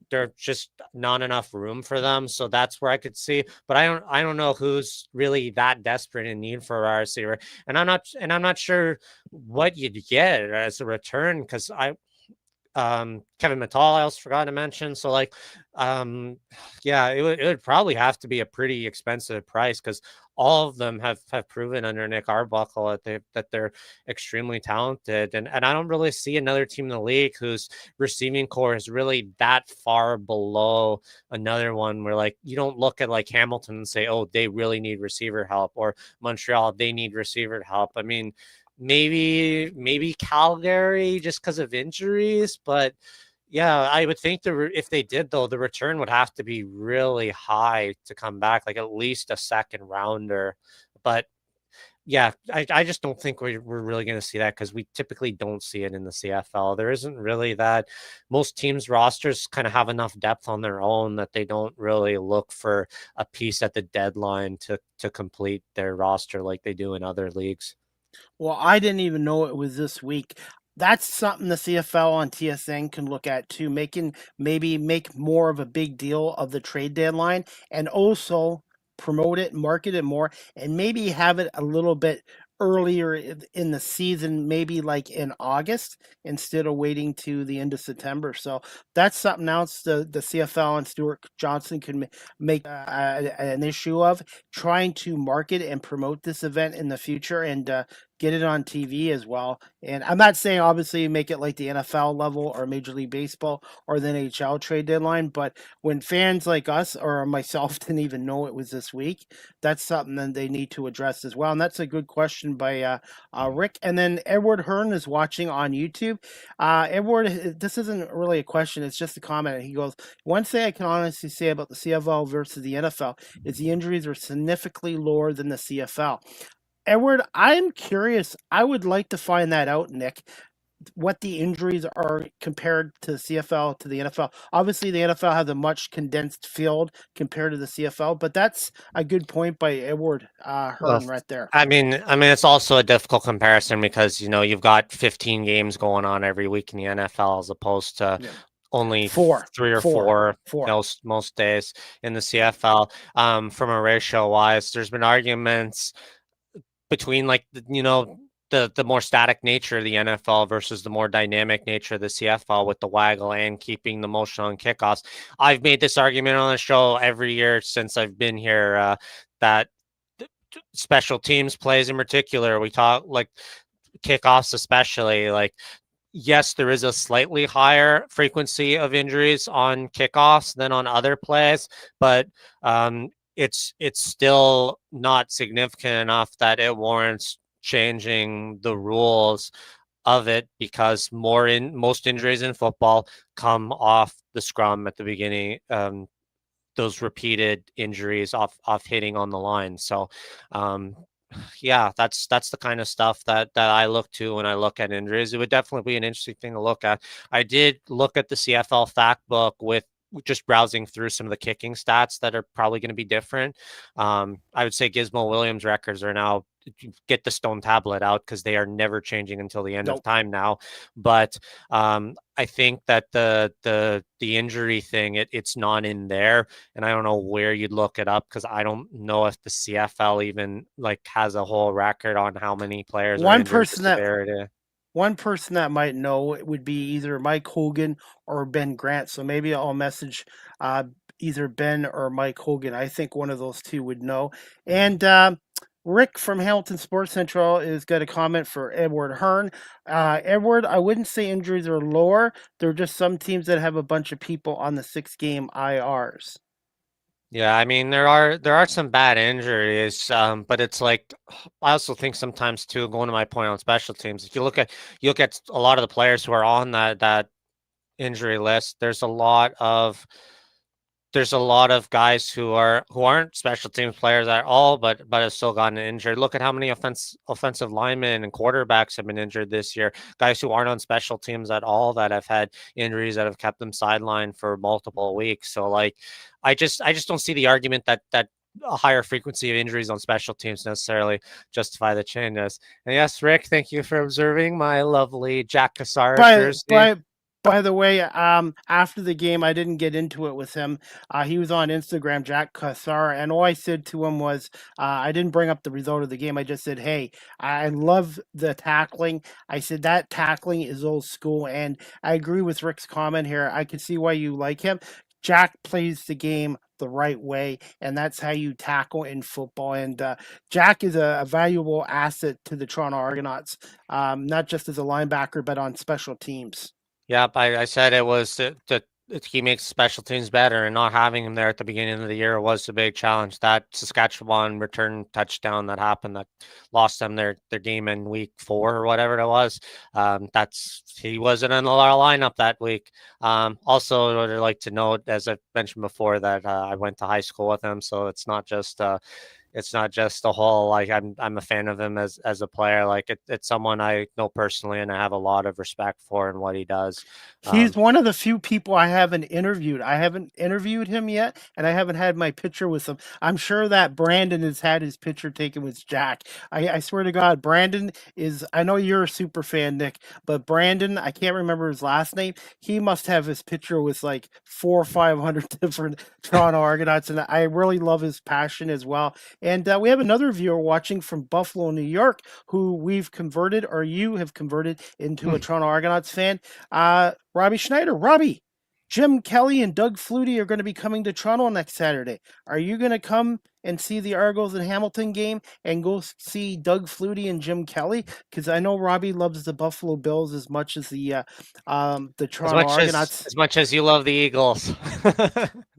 there's just not enough room for them. So that's where I could see. But I don't know who's really that desperate in need for a wide receiver. And I'm not sure what you'd get as a return because Kevin Mittal I also forgot to mention. So like yeah, it would probably have to be a pretty expensive price because all of them have proven under Nick Arbuckle that they're extremely talented. And I don't really see another team in the league whose receiving core is really that far below another one where like you don't look at like Hamilton and say, oh, they really need receiver help, or Montreal, they need receiver help. I mean, maybe Calgary just because of injuries, but yeah, I would think if they did though, the return would have to be really high to come back, like at least a second rounder. But yeah, I just don't think we're really going to see that because we typically don't see it in the CFL. There isn't really that. Most teams' rosters kind of have enough depth on their own that they don't really look for a piece at the deadline to complete their roster like they do in other leagues. Well, I didn't even know it was this week. That's something the CFL on TSN can look at too, maybe make more of a big deal of the trade deadline and also promote it, market it more, and maybe have it a little bit earlier in the season, maybe like in August instead of waiting to the end of September. So that's something else the CFL and Stuart Johnson can make an issue of, trying to market and promote this event in the future and get it on TV as well. And I'm not saying obviously make it like the NFL level or Major League Baseball or the NHL trade deadline, but when fans like us or myself didn't even know it was this week, that's something that they need to address as well. And that's a good question by Rick. And then Edward Hearn is watching on YouTube. Edward, this isn't really a question, it's just a comment. He goes, one thing I can honestly say about the CFL versus the NFL is the injuries are significantly lower than the CFL. Edward, I'm curious. I would like to find that out, Nick, what the injuries are compared to the CFL to the NFL. Obviously, the NFL has a much condensed field compared to the CFL, but that's a good point by Edward Hearn right there. I mean, it's also a difficult comparison because, you know, you've got 15 games going on every week in the NFL as opposed to only three or four. Most days in the CFL. From a ratio wise, there's been arguments between like the more static nature of the NFL versus the more dynamic nature of the CFL with the waggle and keeping the motion on kickoffs. I've made this argument on the show every year since I've been here that special teams plays in particular, we talk like kickoffs especially, like yes, there is a slightly higher frequency of injuries on kickoffs than on other plays, but it's still not significant enough that it warrants changing the rules of it, because most injuries in football come off the scrum at the beginning. Those repeated injuries off hitting on the line. So, um, yeah, that's the kind of stuff that I look to when I look at injuries. It would definitely be an interesting thing to look at. I did look at the CFL fact book with just browsing through some of the kicking stats that are probably going to be different. I would say Gizmo Williams records are now, get the stone tablet out, because they are never changing until the end of time now. But I think that the injury thing, it's not in there, and I don't know where you'd look it up, because I don't know if the CFL even like has a whole record on how many players are injured. One person that might know it would be either Mike Hogan or Ben Grant. So maybe I'll message either Ben or Mike Hogan. I think one of those two would know. And Rick from Hamilton Sports Central is got a comment for Edward Hearn. Edward, I wouldn't say injuries are lower. There are just some teams that have a bunch of people on the 6-game IRs. Yeah, I mean there are some bad injuries, but it's like, I also think sometimes too, going to my point on special teams, if you look at a lot of the players who are on that injury list, there's a lot of guys who aren't special teams players at all, but have still gotten injured. Look at how many offensive linemen and quarterbacks have been injured this year. Guys who aren't on special teams at all that have had injuries that have kept them sidelined for multiple weeks. So like, I just don't see the argument that a higher frequency of injuries on special teams necessarily justify the changes. And yes, Rick, thank you for observing my lovely Jack Cassar jersey. By the way, after the game, I didn't get into it with him. He was on Instagram, Jack Cassar, and all I said to him was, I didn't bring up the result of the game. I just said, hey, I love the tackling. I said that tackling is old school, and I agree with Rick's comment here. I can see why you like him. Jack plays the game the right way, and that's how you tackle in football. And Jack is a valuable asset to the Toronto Argonauts, not just as a linebacker, but on special teams. Yep, I said it was that he makes special teams better, and not having him there at the beginning of the year was a big challenge. That Saskatchewan return touchdown that happened that lost them their game in week 4 or whatever it was. He wasn't in the lineup that week. Also, I'd like to note, as I mentioned before, that I went to high school with him, so it's not just a whole, like, I'm a fan of him as a player. Like, it's someone I know personally and I have a lot of respect for and what he does. He's one of the few people I haven't interviewed. I haven't interviewed him yet, and I haven't had my picture with him. I'm sure that Brandon has had his picture taken with Jack. I swear to God, Brandon is, I know you're a super fan, Nick, but Brandon, I can't remember his last name. He must have his picture with like 400 or 500 different Toronto Argonauts, and I really love his passion as well. And we have another viewer watching from Buffalo, New York, who we've converted, or you have converted into a Toronto Argonauts fan. Robbie Schneider. Robbie, Jim Kelly and Doug Flutie are going to be coming to Toronto next Saturday. Are you going to come and see the Argos and Hamilton game and go see Doug Flutie and Jim Kelly? Because I know Robbie loves the Buffalo Bills as much as the Toronto Argonauts. As much as you love the Eagles.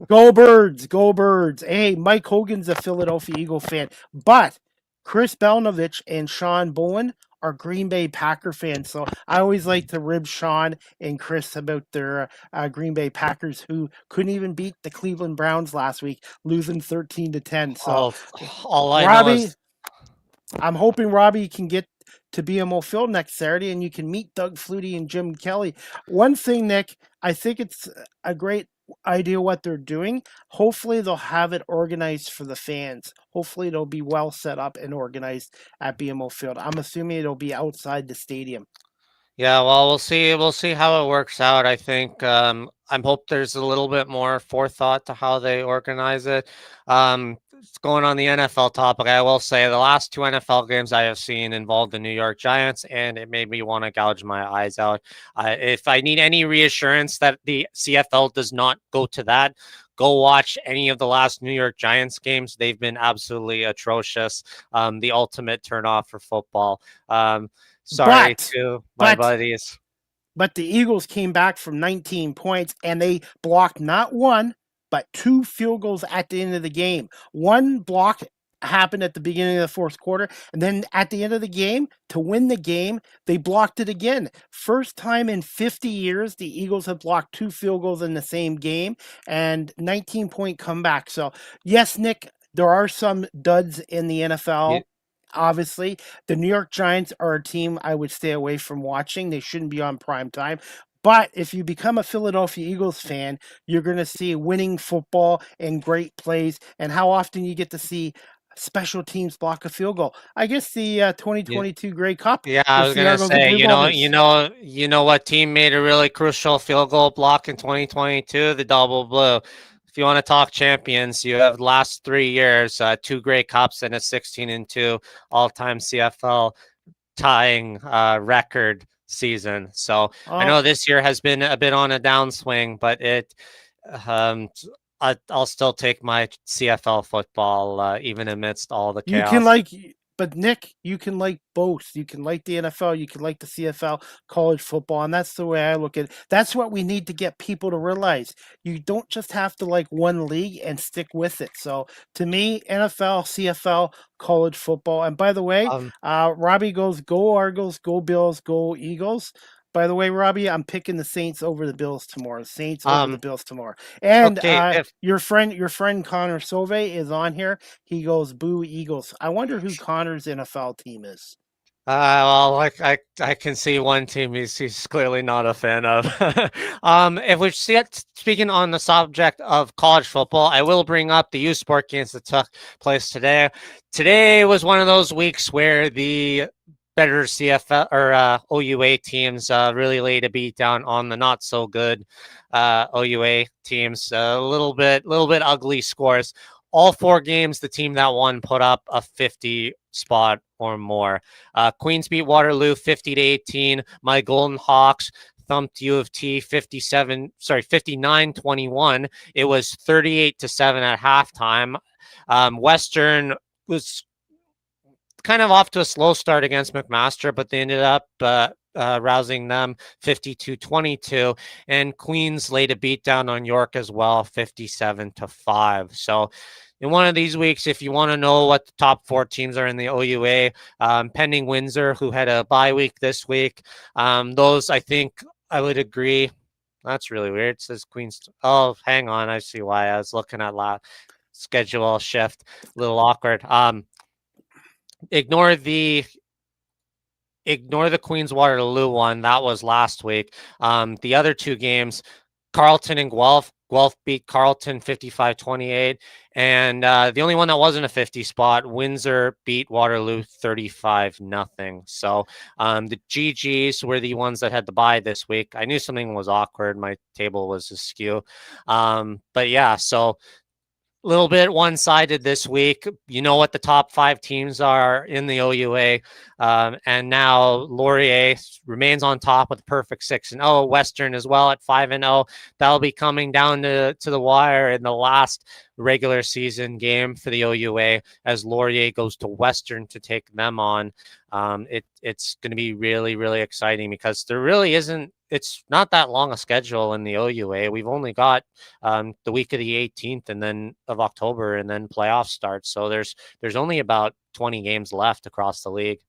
Go Birds, go Birds. Hey, Mike Hogan's a Philadelphia Eagle fan, but Chris Belnovich and Sean Bowen are Green Bay Packer fans. So I always like to rib Sean and Chris about their Green Bay Packers, who couldn't even beat the Cleveland Browns last week, losing 13-10. So all I know is, I'm hoping Robbie can get to BMO Field next Saturday and you can meet Doug Flutie and Jim Kelly. One thing, Nick, I think it's a great idea what they're doing. Hopefully they'll have it organized for the fans. Hopefully it'll be well set up and organized at BMO Field. I'm assuming it'll be outside the stadium. Yeah, well, we'll see. We'll see how it works out. I think I hope there's a little bit more forethought to how they organize it. Going on the NFL topic, I will say the last 2 NFL games I have seen involved the New York Giants, and it made me want to gouge my eyes out. If I need any reassurance that the CFL does not go to that, go watch any of the last New York Giants games. They've been absolutely atrocious. The ultimate turnoff for football. Sorry to my buddies. But the Eagles came back from 19 points and they blocked not one, but 2 field goals at the end of the game. One block happened at the beginning of the fourth quarter, and then at the end of the game, to win the game, they blocked it again. First time in 50 years, the Eagles have blocked 2 field goals in the same game and 19-point comeback. So, yes, Nick, there are some duds in the NFL. Obviously, the New York Giants are a team I would stay away from watching. They shouldn't be on prime time. But if you become a Philadelphia Eagles fan, you're going to see winning football and great plays, and how often you get to see special teams block a field goal. I guess the 2022 Grey Cup. Yeah, I was gonna say, you know what team made a really crucial field goal block in 2022? The Double Blue. If you want to talk champions, you have the last 3 years, 2 Grey Cups and a 16-2 all-time CFL tying record season. So I know this year has been a bit on a downswing, but I'll still take my CFL football, even amidst all the chaos. But Nick, you can like both. You can like the NFL, you can like the CFL, college football, and that's the way I look at it. That's what we need to get people to realize. You don't just have to like one league and stick with it. So to me, NFL, CFL, college football. And by the way, Robbie goes, go Argos, go Bills, go Eagles. By the way, Robbie, I'm picking the Saints over the Bills tomorrow. Saints over the Bills tomorrow. And your friend Connor Sauve is on here. He goes, boo Eagles. I wonder who Connor's NFL team is. Well, like I can see one team he's clearly not a fan of. If we're speaking on the subject of college football, I will bring up the youth sport games that took place today. Today was one of those weeks where the better CFL or OUA teams really laid a beat down on the not so good OUA teams. A little bit ugly scores. All 4 games, the team that won put up a 50 spot or more. Queens beat Waterloo 50-18. My Golden Hawks thumped U of T 59-21. It was 38-7 at halftime. Western was kind of off to a slow start against McMaster, but they ended up rousing them 52-22, and Queens laid a beat down on York as well, 57-5. So in one of these weeks, if you want to know what the top 4 teams are in the OUA, pending Windsor, who had a bye week this week, those I think I would agree. That's really weird. It says Queens. Oh, hang on. I see why. I was looking at schedule shift. A little awkward. Ignore the Queens Waterloo one. That was last week. The other 2 games, Carleton and Guelph. Guelph beat Carleton 55-28. And the only one that wasn't a 50 spot, Windsor beat Waterloo 35-0. So the GGs were the ones that had the bye this week. I knew something was awkward. My table was askew. But yeah, so little bit one-sided this week. You know what the top 5 teams are in the OUA, and now Laurier remains on top with a perfect 6-0. Western as well at 5-0. That'll be coming down to the wire in the last regular season game for the OUA as Laurier goes to Western to take them on. It's going to be really, really exciting because there really isn't. It's not that long a schedule in the OUA. We've only got the week of the 18th and then of October, and then playoffs start. So there's only about 20 games left across the league.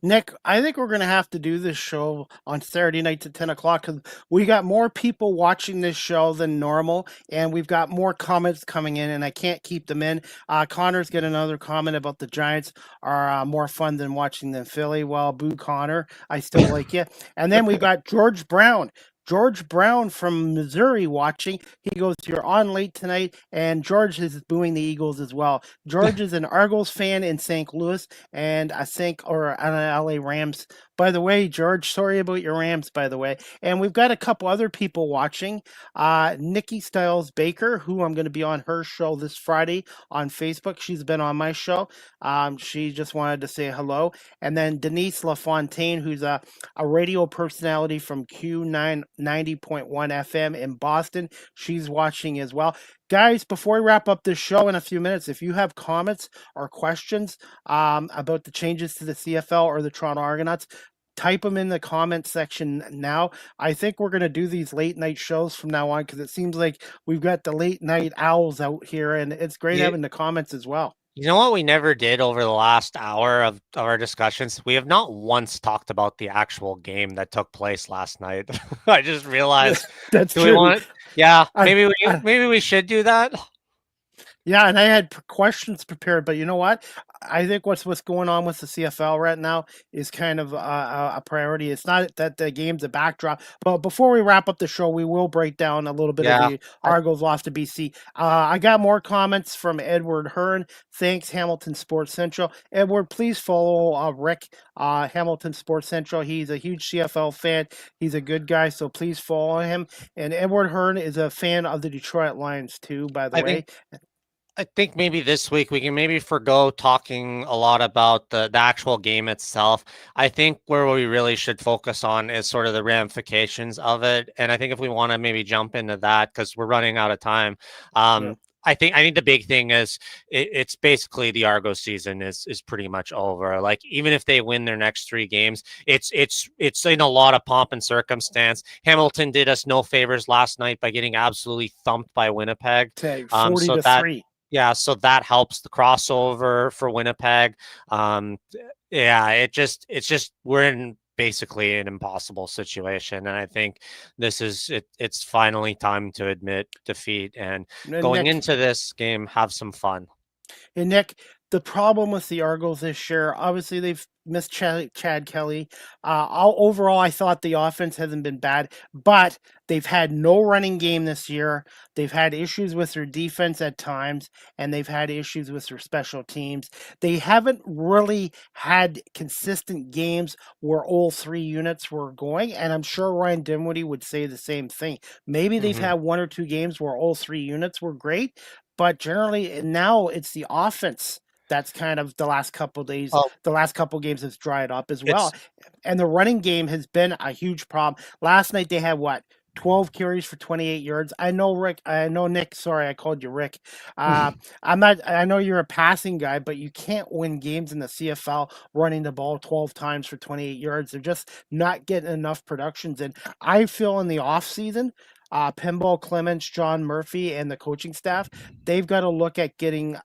Nick, I think we're going to have to do this show on Saturday nights at 10 o'clock because we got more people watching this show than normal, and we've got more comments coming in, and I can't keep them in. Connor's got another comment about the Giants are more fun than watching them Philly. Well, boo Connor. I still like you. And then we've got George Brown. George Brown from Missouri watching. He goes, you're on late tonight, and George is booing the Eagles as well. George is an Argos fan in St. Louis and an LA Rams. By the way, George, sorry about your Rams, by the way. And we've got a couple other people watching. Nikki Stiles Baker, who I'm going to be on her show this Friday on Facebook. She's been on my show. She just wanted to say hello. And then Denise LaFontaine, who's a radio personality from Q9 90.1 FM in Boston. She's watching as well. Guys, before we wrap up this show in a few minutes, if you have comments or questions about the changes to the CFL or the Toronto Argonauts, type them in the comment section now. I think we're going to do these late night shows from now on because it seems like we've got the late night owls out here, and it's great having the comments as well. You know what we never did over the last hour of our discussions? We have not once talked about the actual game that took place last night. I just realized. That's do true. we want? Yeah, maybe we should do that. Yeah, and I had questions prepared, but you know what? I think what's going on with the CFL right now is kind of a priority. It's not that the game's a backdrop, but before we wrap up the show, we will break down a little bit of the Argos loss to BC. I got more comments from Edward Hearn. Thanks, Hamilton Sports Central. Edward, please follow Rick, Hamilton Sports Central. He's a huge CFL fan. He's a good guy, so please follow him. And Edward Hearn is a fan of the Detroit Lions too, by the way. I think maybe this week we can maybe forgo talking a lot about the actual game itself. I think where we really should focus on is sort of the ramifications of it. And I think if we want to maybe jump into that, because we're running out of time, I think the big thing is it's basically the Argo season is pretty much over. Like, even if they win their next 3 games, it's in a lot of pomp and circumstance. Hamilton did us no favors last night by getting absolutely thumped by Winnipeg. 40-3. Yeah, so that helps the crossover for Winnipeg. It's just we're in basically an impossible situation, and I think this is it. It's finally time to admit defeat and going into this game, have some fun. And Nick, the problem with the Argos this year, obviously they've missed Chad Kelly. Overall, I thought the offense hasn't been bad, but they've had no running game this year. They've had issues with their defense at times, and they've had issues with their special teams. They haven't really had consistent games where all 3 units were going, and I'm sure Ryan Dinwiddie would say the same thing. Maybe they've had 1 or 2 games where all 3 units were great, but generally now it's the offense that's kind of the last couple of days, the last couple of games has dried up as well. And the running game has been a huge problem. Last night they had 12 carries for 28 yards. I know Nick, sorry, I called you Rick. I know you're a passing guy, but you can't win games in the CFL running the ball 12 times for 28 yards. They're just not getting enough productions. And I feel in the off season, Pinball Clements, John Murphy, and the coaching staff, they've got to look at getting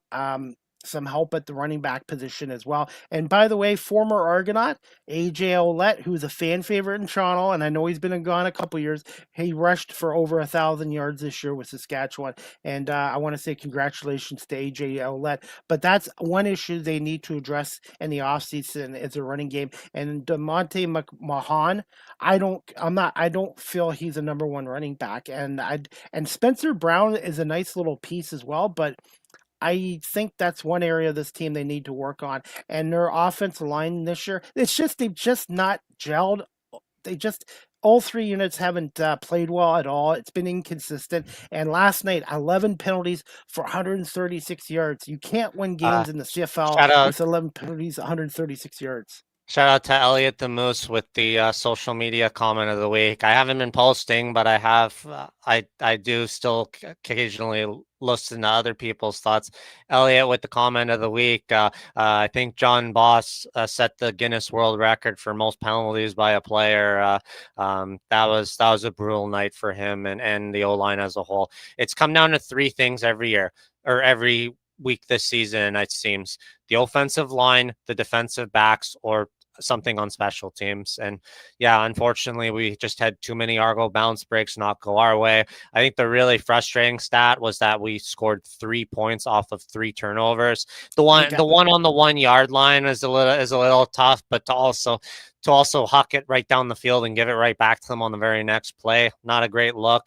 some help at the running back position as well. And by the way, former Argonaut, AJ Ouellette, who's a fan favorite in Toronto, and I know he's been gone a couple years, he rushed for over 1,000 yards this year with Saskatchewan. And I want to say congratulations to AJ Ouellette. But that's one issue they need to address in the offseason is a running game. And DeMonte Mahan, I don't feel he's a number 1 running back. And Spencer Brown is a nice little piece as well, but I think that's one area of this team they need to work on. And their offensive line this year, they've just not gelled. All 3 units haven't played well at all. It's been inconsistent. And last night, 11 penalties for 136 yards. You can't win games in the CFL with 11 penalties, 136 yards. Shout out to Elliot the Moose with the social media comment of the week. I haven't been posting, but I have. I do still occasionally listen to other people's thoughts. Elliot with the comment of the week. I think John Boss set the Guinness World Record for most penalties by a player. That was a brutal night for him and the O-line as a whole. It's come down to 3 things every year or every week this season, it seems: the offensive line, the defensive backs, or something on special teams. And yeah, unfortunately, we just had too many Argo bounce breaks not go our way. I think the really frustrating stat was that we scored 3 points off of 3 turnovers. The one on the 1 yard line is a little tough, but to also huck it right down the field and give it right back to them on the very next play, not a great look.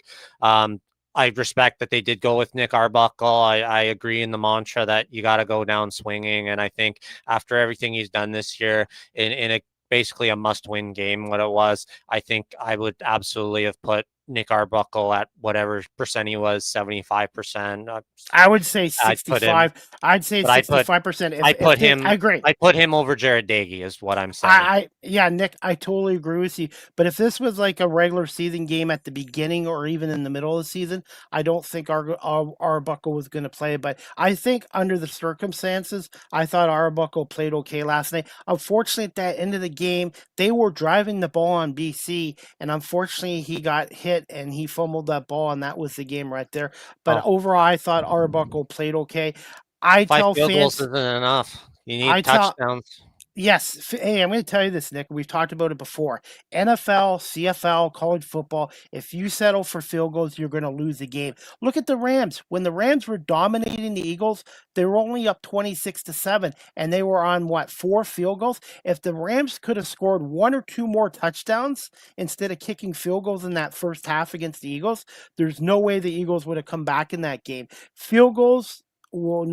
I respect that they did go with Nick Arbuckle. I agree in the mantra that you got to go down swinging. And I think after everything he's done this year in basically a must-win game, what it was, I think I would absolutely have put Nick Arbuckle at whatever percent he was, 75%. I would say I'd put him, 65. I'd say but 65%. I put I him, agree. I put him over Jared Dagey is what I'm saying. Yeah, Nick, I totally agree with you. But if this was like a regular season game at the beginning or even in the middle of the season, I don't think Arbuckle was going to play. But I think under the circumstances, I thought Arbuckle played okay last night. Unfortunately, at that end of the game, they were driving the ball on BC, and unfortunately, he got hit and he fumbled that ball, and that was the game right there. But Oh, overall, I thought Arbuckle played okay. I 5 tell field goals fans, isn't enough. You I need tell touchdowns. Yes. Hey, I'm going to tell you this, Nick. We've talked about it before. NFL, CFL, college football, if you settle for field goals, you're going to lose the game. Look at the Rams. When the Rams were dominating the Eagles, they were only up 26-7, and they were on, what, 4 field goals? If the Rams could have scored 1 or 2 more touchdowns instead of kicking field goals in that first half against the Eagles, there's no way the Eagles would have come back in that game. Field goals will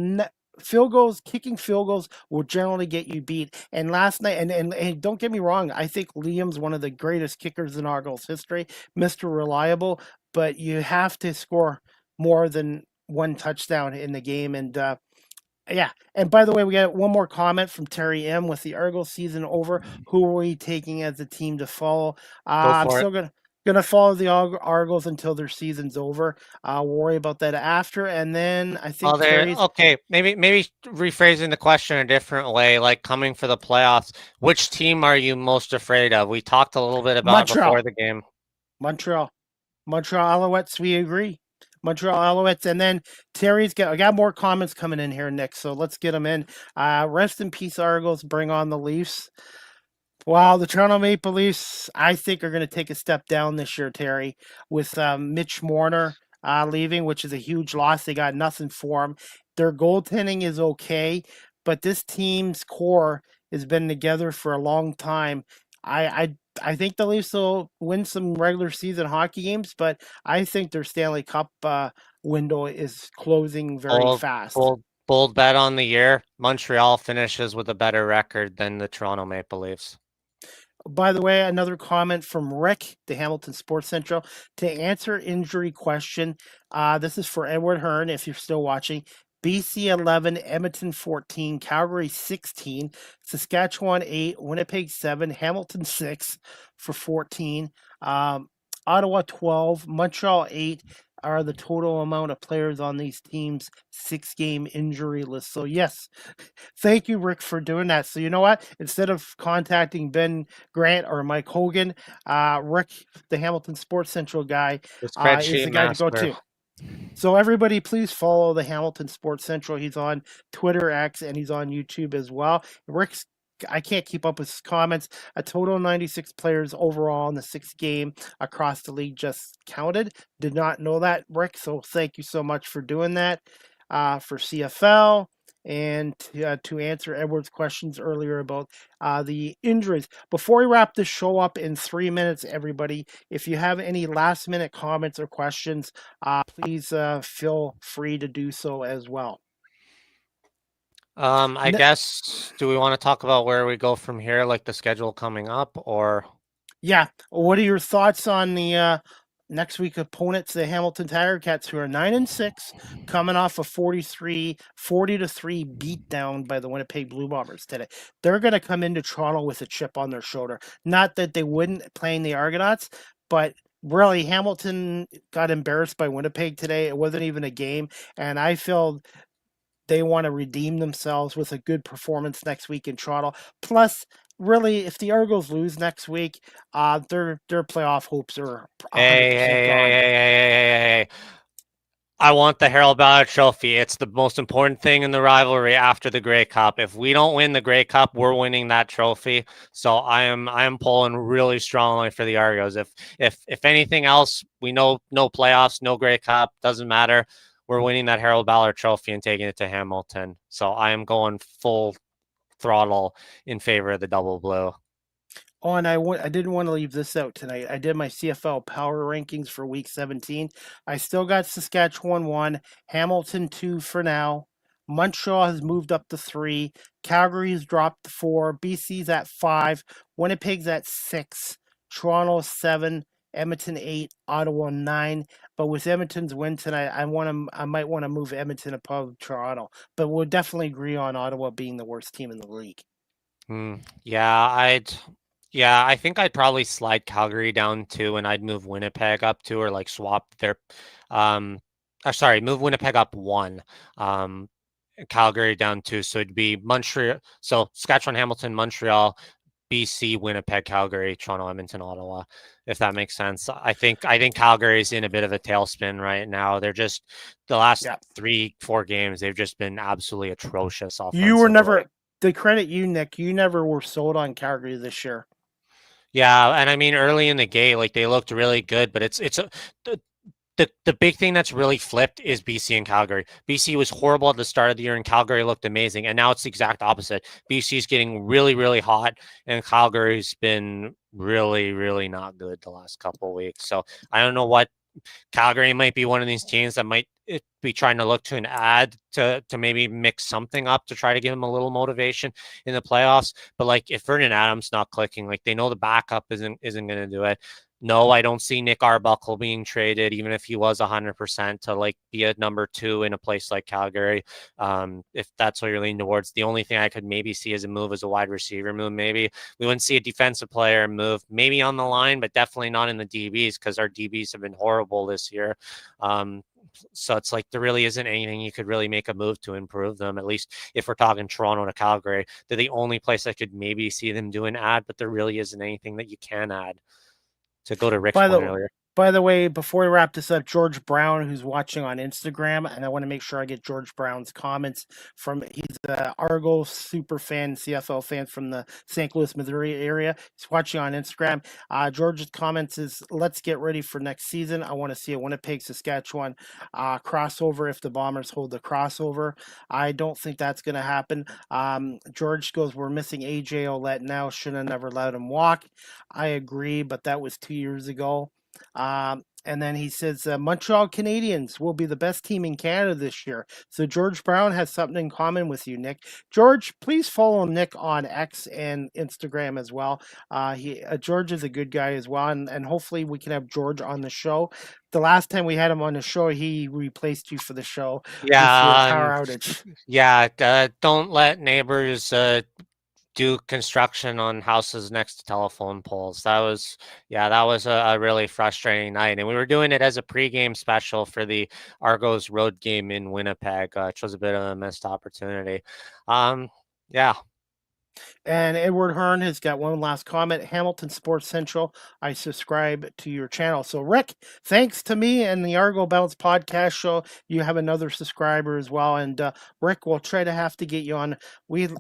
kicking field goals will generally get you beat. And last night, and don't get me wrong, I think Liam's one of the greatest kickers in Argos history, Mr. Reliable, but you have to score more than 1 touchdown in the game. And yeah. And by the way, we got one more comment from Terry M. With the Argos season over, who are we taking as a team to follow? Go I'm for it. still gonna follow the Argos until their season's over. We'll worry about that after, and then I think Terry's Okay. Maybe rephrasing the question a different way, like coming for the playoffs. Which team are you most afraid of? We talked a little bit about it Montreal. before the game. Montreal Alouettes. We agree. Montreal Alouettes, and then I got more comments coming in here, Nick. So let's get them in. Rest in peace, Argos. Bring on the Leafs. Wow, the Toronto Maple Leafs, I think, are going to take a step down this year, Terry, with Mitch Marner leaving, which is a huge loss. They got nothing for him. Their goaltending is okay, but this team's core has been together for a long time. I think the Leafs will win some regular season hockey games, but I think their Stanley Cup window is closing very Bold, fast. bold bet on the year. Montreal finishes with a better record than the Toronto Maple Leafs. By the way, another comment from Rick, the Hamilton Sports Central. To answer injury question, this is for Edward Hearn, if you're still watching. BC 11, Edmonton 14, Calgary 16, Saskatchewan 8, Winnipeg 7, Hamilton 6 for 14, Ottawa 12, Montreal 8 are the total amount of players on these teams' 6-game injury list. So yes, thank you, Rick, for doing that. So you know what? Instead of contacting Ben Grant or Mike Hogan, Rick, the Hamilton Sports Central guy, is the guy to go to. So everybody, please follow the Hamilton Sports Central. He's on Twitter, X, and he's on YouTube as well. Rick's I can't keep up with his comments. A total of 96 players overall in the 6th game across the league just counted. Did not know that, Rick. So thank you so much for doing that for CFL. And to answer Edward's questions earlier about the injuries. Before we wrap this show up in 3 minutes, everybody, if you have any last-minute comments or questions, please feel free to do so as well. I guess, do we want to talk about where we go from here, like the schedule coming up, or? Yeah. What are your thoughts on the next week opponents, the Hamilton Tiger Cats, who are 9-6, coming off a 40-3 beatdown by the Winnipeg Blue Bombers today? They're going to come into Toronto with a chip on their shoulder. Not that they wouldn't playing the Argonauts, but really, Hamilton got embarrassed by Winnipeg today. It wasn't even a game, and I feel they want to redeem themselves with a good performance next week in Toronto. Plus, really, if the Argos lose next week, their playoff hopes are 100% Hey. I want the Harold Ballard Trophy. It's the most important thing in the rivalry after the Grey Cup. If we don't win the Grey Cup, we're winning that trophy. So I am pulling really strongly for the Argos. If anything else, we know no playoffs, no Grey Cup, doesn't matter. We're winning that Harold Ballard Trophy and taking it to Hamilton. So I am going full throttle in favor of the double blue. Oh, and I didn't want to leave this out tonight. I did my CFL power rankings for week 17. I still got Saskatchewan 1, Hamilton 2 for now. Montreal has moved up to 3. Calgary's dropped to 4. BC's at 5. Winnipeg's at 6. Toronto 7. Edmonton 8, Ottawa 9. But with Edmonton's win tonight, I might want to move Edmonton above Toronto. But we'll definitely agree on Ottawa being the worst team in the league. Yeah, I think I'd probably slide Calgary down 2, and I'd move Winnipeg up 2, or like swap their, move Winnipeg up 1, Calgary down 2. So it'd be Montreal, so Saskatchewan, Hamilton, Montreal, BC, Winnipeg, Calgary, Toronto, Edmonton, Ottawa, if that makes sense. I think Calgary's in a bit of a tailspin right now. They're just, the last 3-4 games, they've just been absolutely atrocious offensively. You were never, to credit you, Nick, you never were sold on Calgary this year. Yeah, and I mean, early in the game, like, they looked really good, but the big thing that's really flipped is BC and Calgary. BC was horrible at the start of the year, and Calgary looked amazing. And now it's the exact opposite. BC's getting really, really hot, and Calgary's been really, really not good the last couple of weeks. So I don't know what, Calgary might be one of these teams that might be trying to look to an ad to maybe mix something up to try to give them a little motivation in the playoffs. But like, if Vernon Adams not clicking, like, they know the backup isn't going to do it. No, I don't see Nick Arbuckle being traded, even if he was 100%, to like be a number 2 in a place like Calgary. If that's what you're leaning towards, the only thing I could maybe see as a move is a wide receiver move. Maybe we wouldn't see a defensive player move, maybe on the line, but definitely not in the DBs, because our DBs have been horrible this year. So it's like, there really isn't anything you could really make a move to improve them. At least if we're talking Toronto to Calgary, they're the only place I could maybe see them do an ad, but there really isn't anything that you can add. To go to Rick's point earlier. By the way, before we wrap this up, George Brown, who's watching on Instagram, and I want to make sure I get George Brown's comments he's an Argo super fan, CFL fan from the St. Louis, Missouri area. He's watching on Instagram. George's comments is, let's get ready for next season. I want to see a Winnipeg, Saskatchewan crossover if the Bombers hold the crossover. I don't think that's going to happen. George goes, we're missing AJ Ouellette now. Should have never let him walk. I agree, but that was 2 years ago. And then he says, Montreal Canadiens will be the best team in Canada this year. So George Brown has something in common with you, Nick. George, please follow Nick on X and Instagram as well. George is a good guy as well, and hopefully we can have George on the show. The last time we had him on the show, he replaced you for the show. Yeah, power outage. Yeah, don't let neighbors do construction on houses next to telephone poles. That was a really frustrating night. And we were doing it as a pregame special for the Argos road game in Winnipeg, which was a bit of a missed opportunity. Yeah. And Edward Hearn has got one last comment. Hamilton Sports Central, I subscribe to your channel. So, Rick, thanks to me and the Argo Bounce Podcast show, you have another subscriber as well. And Rick, we'll try to have to get you on.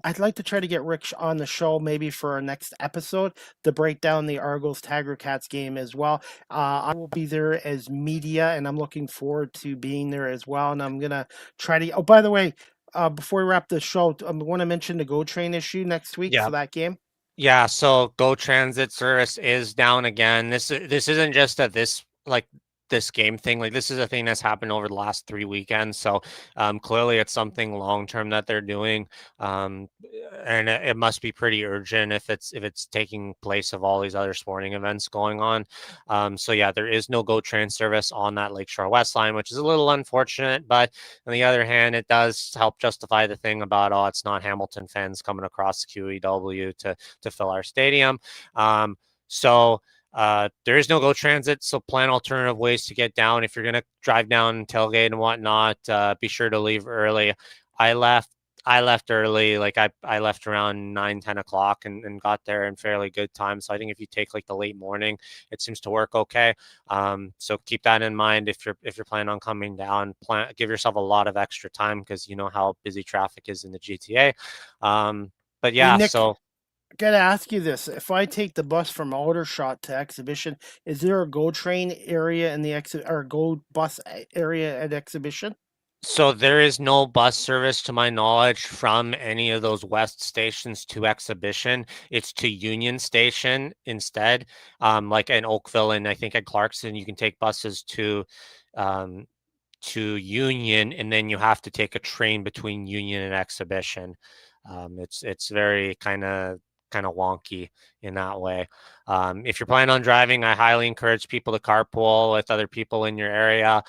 I'd like to try to get Rick on the show maybe for our next episode to break down the Argos Tiger Cats game as well. I will be there as media, and I'm looking forward to being there as well. And I'm going to try to... Oh, by the way, before we wrap the show, I want to mention the GO Train issue next week for that game. Yeah, so GO Transit service is down again. This isn't just this game thing. Like, this is a thing that's happened over the last 3 weekends. So clearly it's something long term that they're doing, and it must be pretty urgent if it's taking place of all these other sporting events going on. So yeah, there is no GO train service on that Lakeshore West line, which is a little unfortunate. But on the other hand, it does help justify the thing about, it's not Hamilton fans coming across the QEW to fill our stadium. So there is no GO Transit, so plan alternative ways to get down. If you're going to drive down, tailgate and whatnot, be sure to leave early. I left early, like I left around 9-10 o'clock and got there in fairly good time. So I think if you take like the late morning, it seems to work okay. So keep that in mind if you're planning on coming down. Give yourself a lot of extra time, because you know how busy traffic is in the GTA. But yeah, Nick, so. Gotta ask you this: if I take the bus from Aldershot to Exhibition, is there a GO train area in the or GO bus area at Exhibition? So there is no bus service, to my knowledge, from any of those west stations to Exhibition. It's to Union Station instead. Like in Oakville and I think at Clarkson, you can take buses to Union, and then you have to take a train between Union and Exhibition. It's very kind of kind of wonky in that way. If you're planning on driving, I highly encourage people to carpool with other people in your area.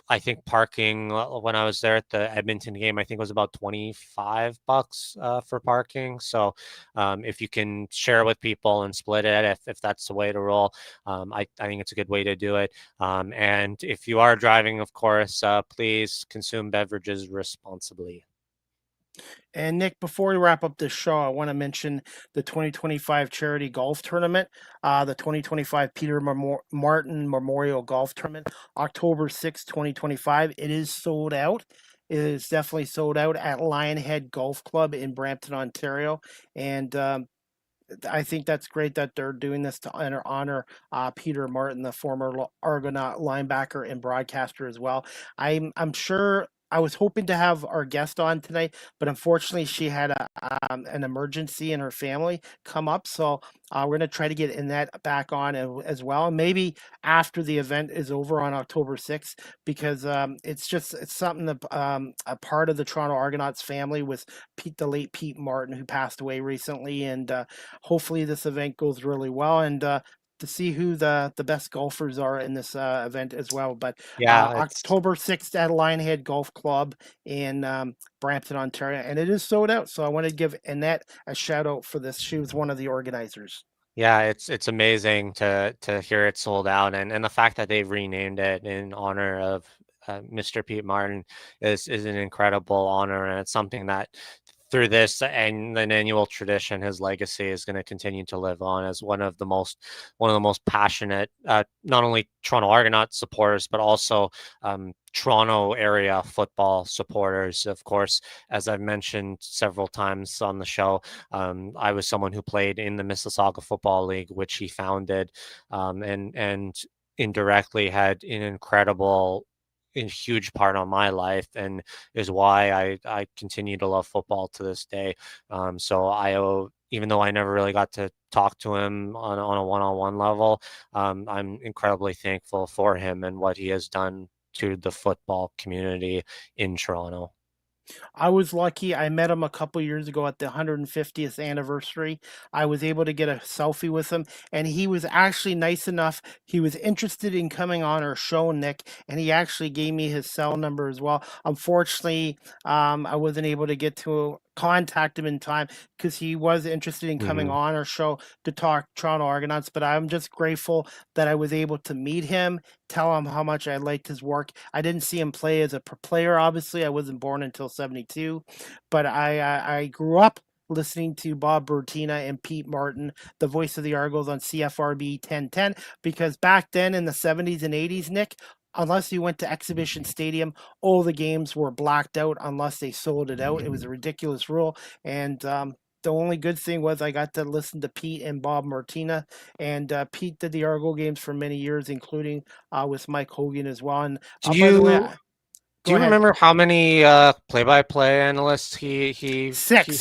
I think parking when I was there at the Edmonton game, I think it was about $25 for parking. So if you can share with people and split it, if that's the way to roll, I think it's a good way to do it. And if you are driving, of course, please consume beverages responsibly. And Nick, before we wrap up this show, I want to mention the 2025 charity golf tournament, the 2025 Peter Martin Memorial Golf Tournament, October 6, 2025. It is sold out. It is definitely sold out at Lionhead Golf Club in Brampton, Ontario. And I think that's great that they're doing this to honor Peter Martin, the former Argonaut linebacker and broadcaster as well. I'm sure I was hoping to have our guest on tonight, but unfortunately she had an emergency in her family come up. So we're going to try to get Annette back on as well. And maybe after the event is over on October 6th, because it's something that a part of the Toronto Argonauts family with the late Pete Martin, who passed away recently. And hopefully this event goes really well. And to see who the best golfers are in this event as well. But Yeah, October 6th at Lionhead Golf Club in Brampton, Ontario. And it is sold out. So I want to give Annette a shout out for this. She was one of the organizers. Yeah, it's amazing to hear it sold out, and the fact that they've renamed it in honor of Mr. Pete Martin is an incredible honor, and it's something that through this and an annual tradition, his legacy is going to continue to live on as one of the most passionate, not only Toronto Argonauts supporters, but also Toronto area football supporters. Of course, as I've mentioned several times on the show, I was someone who played in the Mississauga Football League, which he founded, and indirectly had an incredible, a huge part on my life, and is why I continue to love football to this day. So I owe, even though I never really got to talk to him on a one-on-one level, I'm incredibly thankful for him and what he has done to the football community in Toronto. I was lucky. I met him a couple years ago at the 150th anniversary. I was able to get a selfie with him, and he was actually nice enough. He was interested in coming on our show, Nick, and he actually gave me his cell number as well. Unfortunately, I wasn't able to get to contact him in time because he was interested in coming on our show to talk Toronto Argonauts. But I'm just grateful that I was able to meet him, tell him how much I liked his work. I didn't see him play as a player, obviously. I wasn't born until 72, but I grew up listening to Bob Bertina and Pete Martin, the voice of the Argos on CFRB 1010, because back then in the 70s and 80s, Nick, unless you went to Exhibition Stadium, all the games were blacked out unless they sold it out. It was a ridiculous rule. And the only good thing was I got to listen to Pete and Bob Martina. And Pete did the Argo games for many years, including with Mike Hogan as well. And Do by the way, you remember how many play-by-play analysts he had? Six.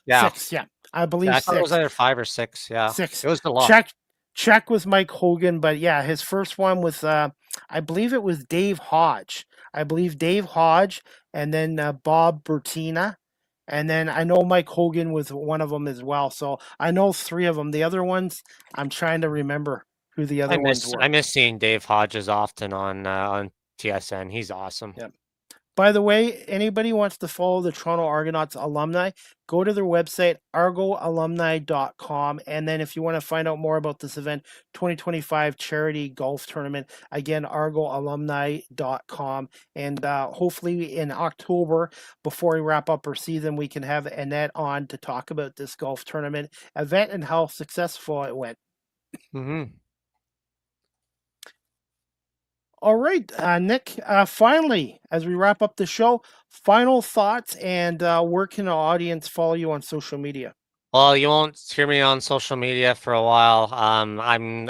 Yeah. Six, yeah. I believe I thought it was six. either 5 or 6. Yeah. 6. It was a lot. Check was Mike Hogan, but yeah, his first one was I believe it was Dave Hodge. I believe Dave Hodge, and then Bob Bertina, and then I know Mike Hogan was one of them as well. So I know 3 of them. The other ones, I'm trying to remember who the other ones were. I miss seeing Dave Hodges often on TSN. He's awesome. Yep. By the way, anybody wants to follow the Toronto Argonauts alumni, go to their website, argoalumni.com. And then if you want to find out more about this event, 2025 charity golf tournament, again, argoalumni.com. And hopefully in October, before we wrap up our season, we can have Annette on to talk about this golf tournament event and how successful it went. All right, Nick, finally, as we wrap up the show, final thoughts, and where can the audience follow you on social media? Well, you won't hear me on social media for a while.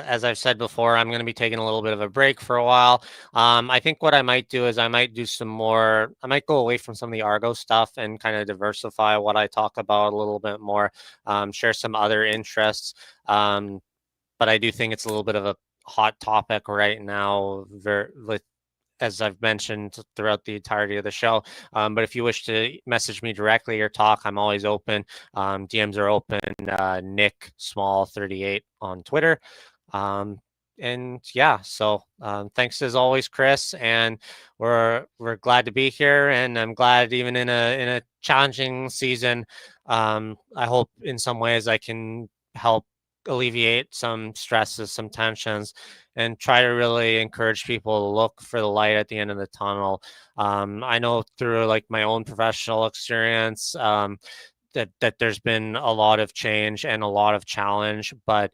As I've said before, I'm going to be taking a little bit of a break for a while. I think what I might do is I might go away from some of the Argo stuff and kind of diversify what I talk about a little bit more, share some other interests. But I do think it's a little bit of a hot topic right now with as I've mentioned throughout the entirety of the show. But if you wish to message me directly or talk, I'm always open. DMs are open. Nick Small 38 on Twitter. And yeah, so thanks as always, Chris. And we're glad to be here, and I'm glad even in a challenging season. I hope in some ways I can help alleviate some stresses, some tensions, and try to really encourage people to look for the light at the end of the tunnel. I know through like my own professional experience, that there's been a lot of change and a lot of challenge, but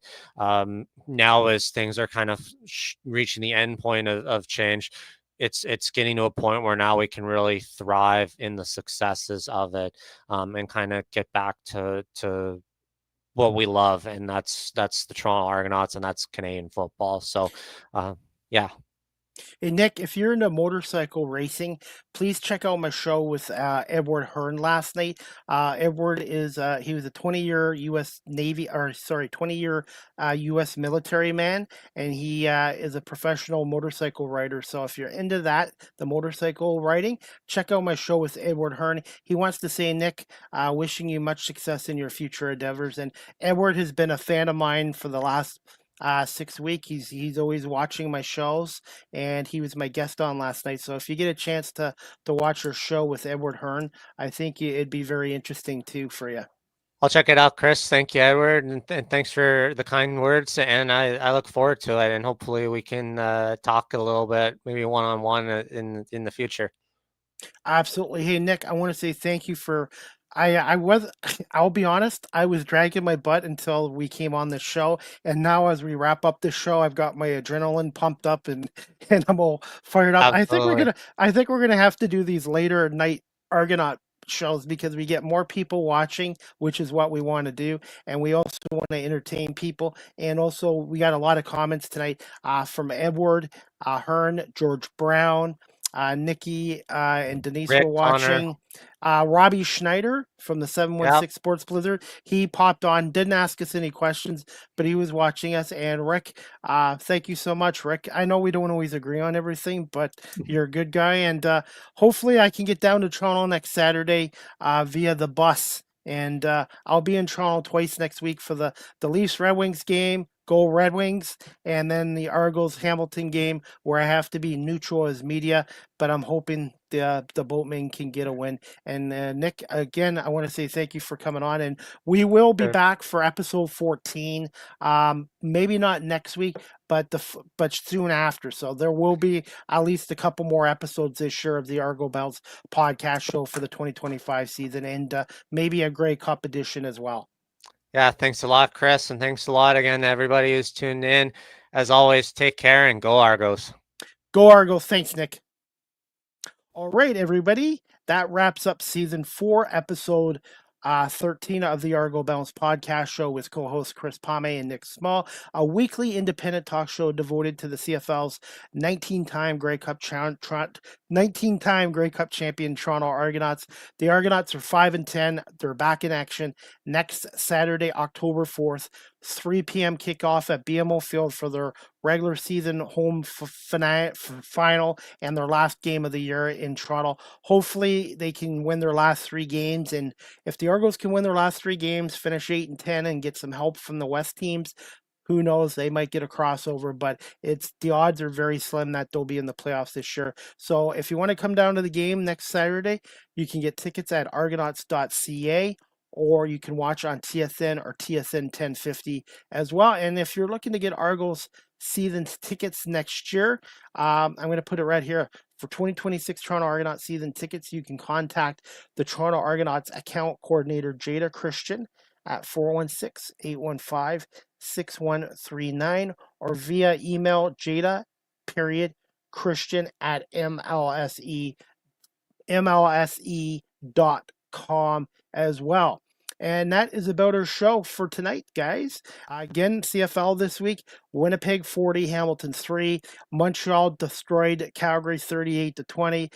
now as things are kind of reaching the end point of change, it's getting to a point where now we can really thrive in the successes of it, and kind of get back to what we love, and that's the Toronto Argonauts, and that's Canadian football. So yeah. Hey, Nick, if you're into motorcycle racing, please check out my show with Edward Hearn last night. Edward he was a 20-year U.S. Navy, or sorry, 20-year U.S. military man, and he is a professional motorcycle rider. So if you're into that, the motorcycle riding, check out my show with Edward Hearn. He wants to say, Nick, wishing you much success in your future endeavors. And Edward has been a fan of mine for the last 6 weeks. He's always watching my shows, and he was my guest on last night. So if you get a chance to watch your show with Edward Hearn, I think it'd be very interesting too for you. I'll check it out, Chris. Thank you, Edward, and thanks for the kind words. And I look forward to it, and hopefully we can talk a little bit, maybe one-on-one in the future. Absolutely. Hey, Nick, I want to say thank you for. I'll be honest, I was dragging my butt until we came on the show. And now as we wrap up the show, I've got my adrenaline pumped up and I'm all fired up. Absolutely. I think we're gonna have to do these later night Argonaut shows because we get more people watching, which is what we want to do. And we also want to entertain people. And also we got a lot of comments tonight from Edward, Hearn, George Brown, Nikki and Denise Rick, were watching. Robbie Schneider from the 716 Sports Blizzard. He popped on, didn't ask us any questions, but he was watching us. And Rick, thank you so much, Rick. I know we don't always agree on everything, but you're a good guy. And hopefully I can get down to Toronto next Saturday via the bus. And I'll be in Toronto twice next week for the Leafs Red Wings game. Go Red Wings, and then the Argos Hamilton game where I have to be neutral as media, but I'm hoping the Boatmen can get a win. And Nick, again, I want to say thank you for coming on, and we will be back for episode 14. Maybe not next week, but soon after. So there will be at least a couple more episodes this year of the Argo Bounce podcast show for the 2025 season, and maybe a Grey Cup edition as well. Yeah, thanks a lot, Chris, and thanks a lot again to everybody who's tuned in. As always, take care and go Argos. Go Argos. Thanks, Nick. All right, everybody. That wraps up season 4, episode 13 of the Argo Bounce podcast show with co-hosts Chris Pomay and Nick Small, a weekly independent talk show devoted to the CFL's 19-time Grey Cup champion Toronto Argonauts. The Argonauts are 5-10. They're back in action next Saturday, October 4th, 3 p.m. kickoff at BMO Field for their regular season home final and their last game of the year in Toronto. Hopefully they can win their last 3 games, and if the Argos can win their last 3 games, finish 8-10 and get some help from the West teams, who knows, they might get a crossover, but the odds are very slim that they'll be in the playoffs this year. So if you want to come down to the game next Saturday, you can get tickets at argonauts.ca, or you can watch on TSN or TSN 1050 as well. And if you're looking to get Argos season tickets next year, I'm going to put it right here. For 2026 Toronto Argonauts season tickets, you can contact the Toronto Argonauts account coordinator, Jada Christian, at 416-815-6139, or via email, Jada.Christian at MLSE.com as well. And that is about our show for tonight, guys. Again, CFL this week, Winnipeg 40, Hamilton 3. Montreal destroyed Calgary 38-20.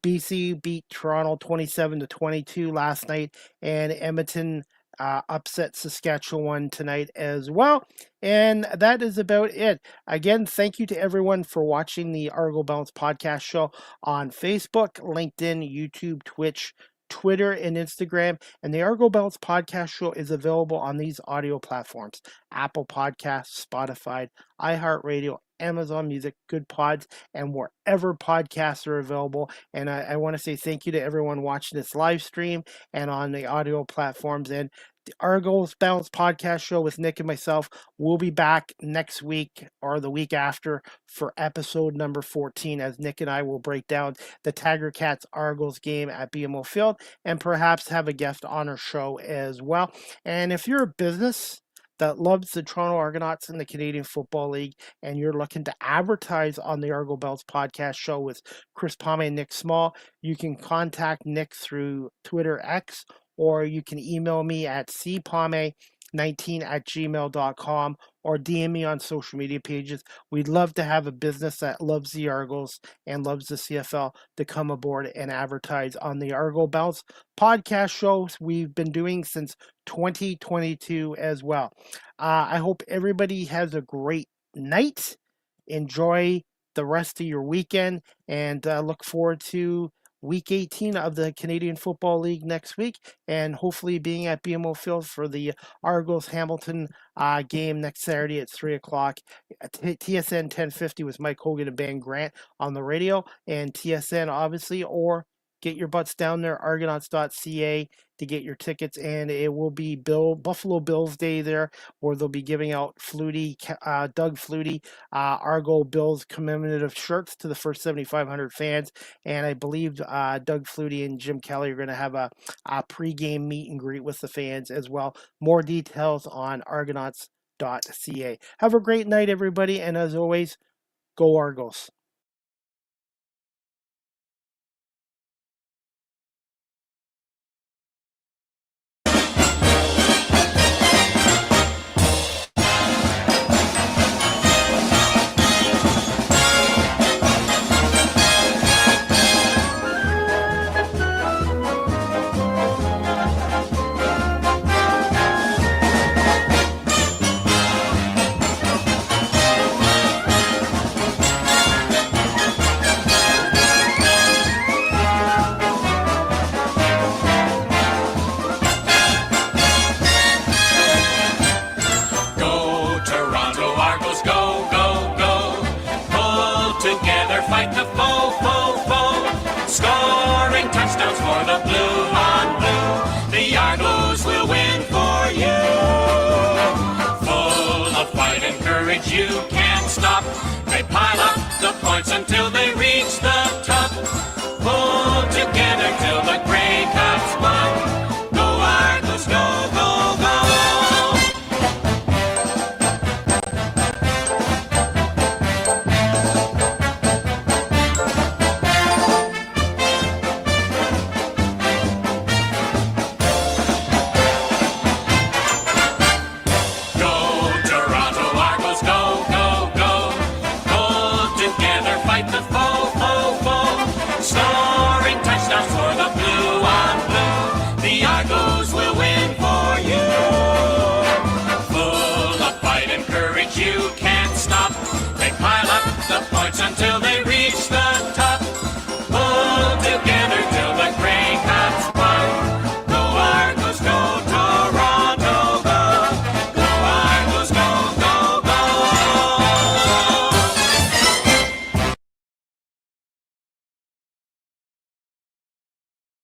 BC beat Toronto 27-22 last night. And Edmonton upset Saskatchewan tonight as well. And that is about it. Again, thank you to everyone for watching the Argo Bounce Podcast show on Facebook, LinkedIn, YouTube, Twitch, Twitter, and Instagram. And the Argo Bounce Podcast show is available on these audio platforms: Apple Podcasts, Spotify, iHeartRadio, Amazon Music, Good Pods, and wherever podcasts are available. And I want to say thank you to everyone watching this live stream and on the audio platforms. And the Argo Bounce Podcast show with Nick and myself will be back next week or the week after for episode number 14, as Nick and I will break down the Tiger Cats Argos game at BMO Field and perhaps have a guest on our show as well. And if you're a business that loves the Toronto Argonauts and the Canadian Football League, and you're looking to advertise on the Argo Bounce Podcast show with Chris Pomay and Nick Small, you can contact Nick through Twitter X, or you can email me at cpomay19@gmail.com, or DM me on social media pages. We'd love to have a business that loves the Argos and loves the CFL to come aboard and advertise on the Argo Bounce Podcast shows we've been doing since 2022 as well. I hope everybody has a great night. Enjoy the rest of your weekend, and look forward to Week 18 of the Canadian Football League next week, and hopefully being at BMO Field for the Argos-Hamilton game next Saturday at 3 o'clock. TSN 1050 with Mike Hogan and Ben Grant on the radio, and TSN obviously, or get your butts down there, argonauts.ca, to get your tickets. And it will be Buffalo Bills Day there, where they'll be giving out Doug Flutie, Argo Bills commemorative shirts to the first 7,500 fans. And I believe Doug Flutie and Jim Kelly are going to have a pregame meet and greet with the fans as well. More details on argonauts.ca. Have a great night, everybody. And as always, go Argos. Scoring touchdowns for the blue on blue. The Argos will win for you. Full of fight and courage, you can't stop. They pile up the points until they reach the top. Pull together till the Grey Cups won. Go Argos, go, go, go. You can